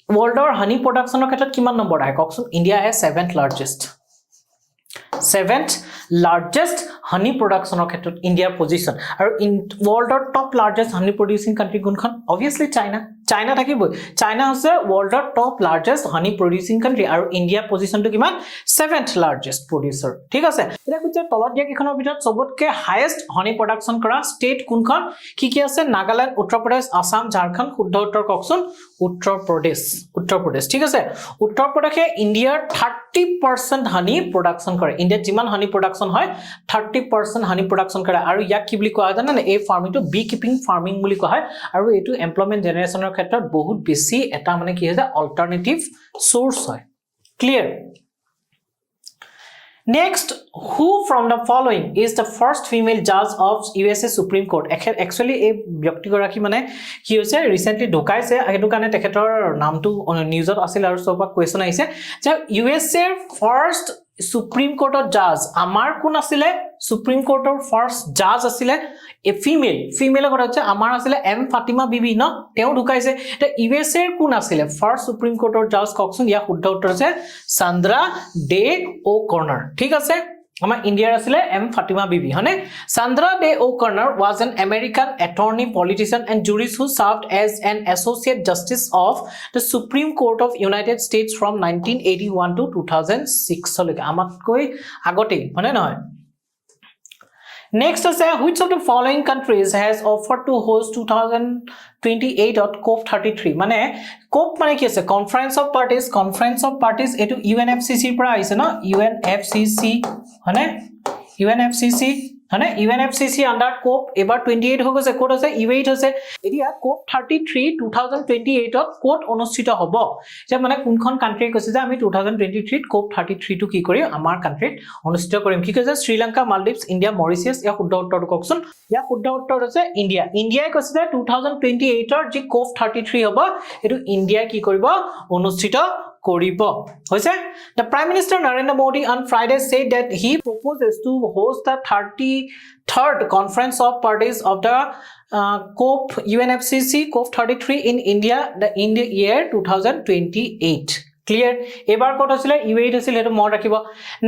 world or honey production er khetrot kiman number ahe kokson India has 7th largest honey production er khetrot India position aru in world or top largest honey producing country kunkhon obviously China থাকিবই China আছে world or top largest honey producing country আৰু India position to কিমান 7th largest producer ঠিক আছে এটা কুছে তলত দিয়া কিখনৰ ভিতৰত সবতকে highest honey production কৰা state কোনখন কি আছে নাগাল্যান্ড উত্তৰ প্ৰদেশ আসাম ঝাৰখণ্ড শুদ্ধ উত্তৰ কওকচোন উত্তৰ প্ৰদেশ ঠিক আছে উত্তৰ প্ৰদেশে ইণ্ডিয়াৰ 30% honey production কৰে ইণ্ডিয়া ইণ্ডিয়াত যিমান হানি প্ৰডাকচন হয় 30% হানি প্ৰডাকচন কৰে আৰু ইয়াক কি বুলি কোৱা হয় জানেনে এই ফাৰ্মিংটো বি কিপিং ফাৰ্মিং বুলি কোৱা হয় আৰু এইটো এমপ্লয়মেন্ট জেনাৰেচনৰ ক্ষেত্ৰত বহুত বেছি এটা মানে কি হয় অল্টাৰনেটিভ সোৰ্স হয় clear Next, who from the following is the first female judge of USA Supreme Court? Actually, a ব্যক্তিগৰাকী মানে কি হৈছে ৰিসেন্টলি ঢুকাইছে এটো কাৰণে তেখেতৰ নামটো নিউজত আছিল আৰু সবা কোৱেশ্চন আহিছে যে USA ফাৰ্স্ট সুপ্ৰিম কোৰ্টৰ জাজ আমাৰ কোন আছিলে সুপ্ৰিম কোৰ্টৰ ফাৰ্স্ট জাজ আছিলে এ ফিমেল কথা হচ্ছে আমাৰ আছিলে এম ফাতিমা বিবি ন তেও ঢুকাইছে তে USA এৰ কোন আছিলে ফাৰ্স্ট সুপ্ৰিম কোৰ্টৰ জাজ ককচোন ইয়া শুদ্ধ উত্তৰ আছে সান্দ্ৰা ডে ও কৰ্নাৰ ঠিক আছে আমাৰ ইন্ডিয়াৰ আছিলে এম ফাতিমা বিবি হনে Sandra Day O'Connor was an American attorney politician and jurist who served as an associate justice of the Supreme Court of United States from 1981 to 2006 লৈকে আমাতকৈ আগতে হনে নহয় Next is which of the following countries has offered to host 2028 at COP33 মানে COP মানে কি আছে conference of parties এটো UNFCC পৰা আহিছে ন UNFCC হনে UNFCC হনে UNFCC under COP এবাৰ 28 হৈ গৈছে কোড আছে U8 হৈছে এতিয়া COP33 2028 ত কোড অনুষ্ঠিত হ'ব যে মানে কোনখন কান্ট্ৰি কৈছে যে আমি 2023 ত COP33 টো কি কৰিম আমাৰ কান্ট্ৰিত অনুষ্ঠিত কৰিম কি কৈছে শ্ৰীলংকা মালদ্বীপছ ইন্ডিয়া মৰিশাছ ইয়া শুদ্ধ উত্তৰটো কওকচোন ইয়া শুদ্ধ উত্তৰ হৈছে ইণ্ডিয়াই কৈছে যে 2028 ৰ যি COP33 হ'ব এটো ইণ্ডিয়াই কি কৰিব অনুষ্ঠিত করিব হইছে the prime minister Narendra Modi on Friday said that he proposes to host the 33rd conference of parties of the COP UNFCC COP33 in India in the year 2028 clear এবাৰ কত আছিল U8 আছিল হেতু মন ৰাখিব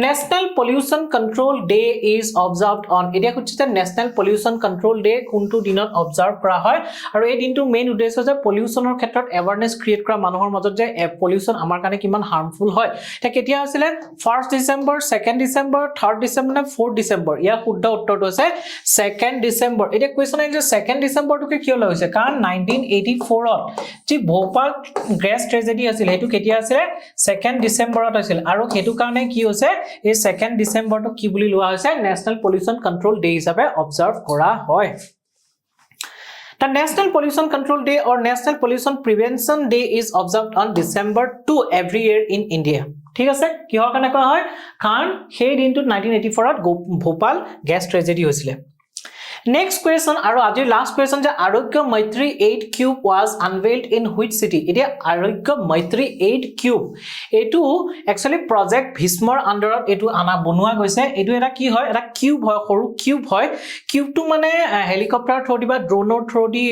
National Pollution Control Day is observed on এতিয়া কৈছে National Pollution Control Day কোনটো দিনত অবজাৰ্ভ কৰা হয় আৰু এই দিনটো মেইন উদ্দেশ্য যে পলিউশনৰ ক্ষেত্ৰত এৱাৰনেস ক্ৰিয়েট কৰা মানুহৰ মাজত যে পলিউশন আমাৰ কাৰণে কিমান হাৰ্মফুল হয় তে কেতিয়া আছিল 1st December 2nd December 3rd December না 4th ডিসেম্বৰ ইয়া শুদ্ধ উত্তৰটো আছে 2nd ডিসেম্বৰ এটা কোৱেশ্চন আহিছে 2nd ডিসেম্বৰটো কিয় হৈছে কাৰণ 1984 ত যি ভোপাল গ্যাস ট্ৰেজেডি আছিল হেতু কেতিয়া আছিল 2nd ডিসেম্বৰত আছিল আৰু হেতু কাৰণে কি হৈছে এই 2nd ডিসেম্বৰটো কি বুলি লোৱা হৈছে নেশনাল পলিউশন কন্ট্ৰোল ডে হিচাপে অবজাৰ্ভ কৰা হয় The National Pollution Control Day or National Pollution Prevention Day is observed on December 2 every year in India. ঠিক আছে কিহৰ কাৰণে কোৱা হয় কাৰণ সেই দিনটো 1984 ত ভোপাল গ্যাস ট্ৰেজেডি হৈছিল Next question আৰু আজি last question যে আৰোগ্য মৈত্ৰী 8 cube was unveiled in which city এতিয়া আৰোগ্য মৈত্ৰী 8 cube এটো actually project ভীষ্মৰ আন্ডাৰত এটো আনা বনোৱা গৈছে এটো এটা কি হয় এটা কিউব হয় সৰু কিউব হয় কিউবটো মানে হেলিকপ্টাৰ থ্ৰদি বা ড্ৰোনৰ থ্ৰদি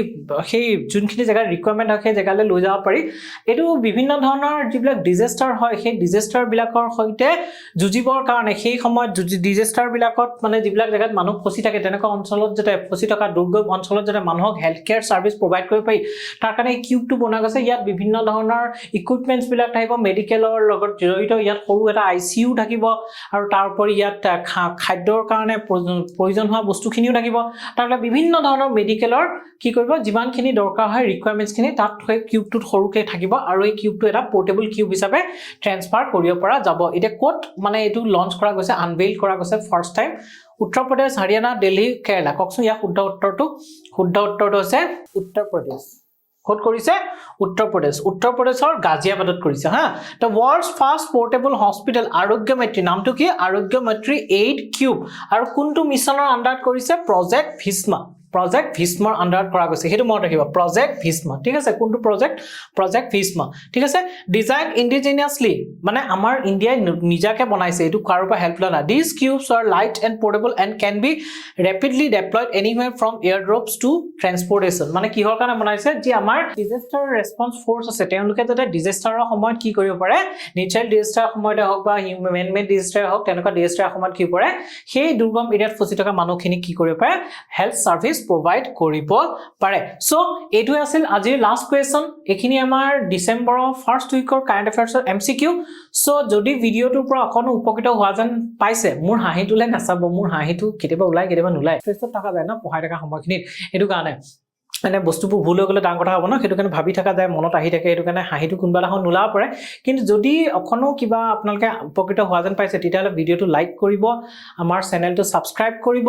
সেই যোনখিনি জায়গা ৰিকোয়াৰমেন্ট আছে জায়গালৈ লৈ যাব পাৰি এটো বিভিন্ন ধৰণৰ যিবিলাক ডিজাস্টাৰ হয় সেই ডিজাস্টাৰ বিলাকৰ সৈতে যুজিবৰ কাৰণে সেই সময়ত ডিজাস্টাৰ বিলাকত মানে যিবিলাক জায়গাত মানুহ ফসি থাকে তেনেকুৱা অঞ্চলত যেটা ফসি থকা দুৰ্গম অঞ্চলত যেটা মানুহক হেলথ কেয়াৰ সাৰ্ভিস প্ৰভাইড কৰিব পাৰি তাৰ কাৰণে এই কিউবটো বনা গৈছে ইয়াত বিভিন্ন ধৰণৰ ইকুইপমেন্টস বিলাক থাকিব মেডিকেলৰ লগত জড়িত ইয়াত সৰু এটা আইসিইউ থাকিব আৰু তাৰ উপৰি ইয়াত খাদ্যৰ কাৰণে প্ৰয়োজন হোৱা বস্তুখিনিও থাকিব তাৰলৈ বিভিন্ন ধৰণৰ মেডিকেলৰ কি কৰিব যিমানখিনি দৰকাৰ হয় ৰিকোয়াৰমেন্টস খিনি তাত কিউবটোত সৰুকে থাকিব আৰু এই কিউবটো এটা পোৰ্টেবল কিউব হিচাপে ট্ৰান্সফাৰ কৰিব পৰা যাব এটা কোট মানে এটো লঞ্চ কৰা গৈছে আনভেইল কৰা গৈছে ফাৰ্স্ট টাইম উত্তৰ প্ৰদেশ হৰিয়ানা দিল্লী কেৰালা ককচোন ইয়া শুদ্ধ উত্তৰটো আছে উত্তৰ প্ৰদেশ কোট কৰিছে উত্তৰ প্ৰদেশৰ গাজিয়াবাদত কৰিছে হা the world's first portable hospital আৰোগ্য মৈত্ৰী নামটো কি আৰোগ্য মৈত্ৰী 8 কিউব আৰু কোনটো মিছনৰ আন্ডাৰত কৰিছে প্ৰজেক্ট ভীষ্মৰ আন্ডাৰত কৰা গৈছে হেতু মনত ৰাখিব প্ৰজেক্ট ভীষ্ম ঠিক আছে কোনটো প্ৰজেক্ট ভীষ্ম ঠিক আছে ডিজাইন ইন্ডিজিনিয়াছলি মানে আমাৰ ইন্ডিয়াই নিজাকে বনাইছে এটো কাৰোবা help লনা these cubes are light and portable and can be rapidly deployed anywhere from airdrops to transportation মানে কিহৰ কাৰণে বনাইছে যে আমাৰ ডিজাস্টাৰ ৰেসপন্স ফোৰ্স আছে তেওঁলোকে যাতে ডিজাস্টাৰৰ সময়ত কি কৰিব পাৰে নেচাৰেল ডিজাস্টাৰ সময়তে হওক বা হিউম্যান মেড ডিজাস্টাৰ হওক তেনেকুৱা ডিজাস্টাৰ সময়ত কি কৰে সেই দুৰ্গম এৰিয়াত ফসি থকা মানুহখিনি কি কৰিব পাৰে হেলথ সাৰ্ভিস provide কৰিব পাৰে সো এটো আছিল আজিৰ লাষ্ট কোৱেশ্চন এখিনি আমাৰ ডিসেম্বৰৰ ফাৰ্স্ট উইকৰ কাৰেন্ট এফেয়াৰ্ছৰ এমসিকিউ সো যদি ভিডিওটোৰ পৰা অকনো উপকৃত হোৱা যেন পাইছে মোৰ হাঁহিটোলে নাচাব মোৰ হাঁহিটো কেতিয়াবা ওলাই কেতিয়াবা নুলাই টেষ্টত থকা যায় না পঢ়াই থকা সময়খিনিত এটো কাৰণে মানে বস্তুবোৰ ভুল হৈ গ'লে ডাঙৰ কথা হ'ব ন সেইটো কাৰণে ভাবি থকা যায় মনত আহি থাকে সেইটো কাৰণে হাঁহিটো কোনোবা এখন নোলাব পাৰে কিন্তু যদি অকণো কিবা আপোনালোকে উপকৃত হোৱা যেন পাইছে তেতিয়াহ'লে ভিডিঅ'টো লাইক কৰিব আমাৰ চেনেলটো ছাবস্ক্ৰাইব কৰিব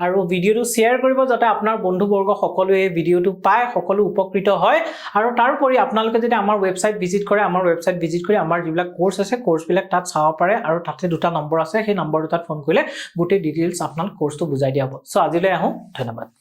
আৰু ভিডিঅ'টো শ্বেয়াৰ কৰিব যাতে আপোনাৰ বন্ধুবৰ্গ সকলোৱে এই ভিডিঅ'টো পায় সকলো উপকৃত হয় আৰু তাৰোপৰি আপোনালোকে যদি আমাৰ ৱেবছাইট ভিজিট কৰে আমাৰ ৱেবছাইট ভিজিট কৰি আমাৰ যিবিলাক কোৰ্চ আছে কোৰ্চবিলাক তাত চাব পাৰে আৰু তাতে দুটা নম্বৰ আছে সেই নম্বৰ দুটাত ফোন কৰিলে গোটেই ডিটেইলছ আপোনাক কোৰ্চটো বুজাই দিয়া হ'ব সো আজিলৈ আহোঁ ধন্যবাদ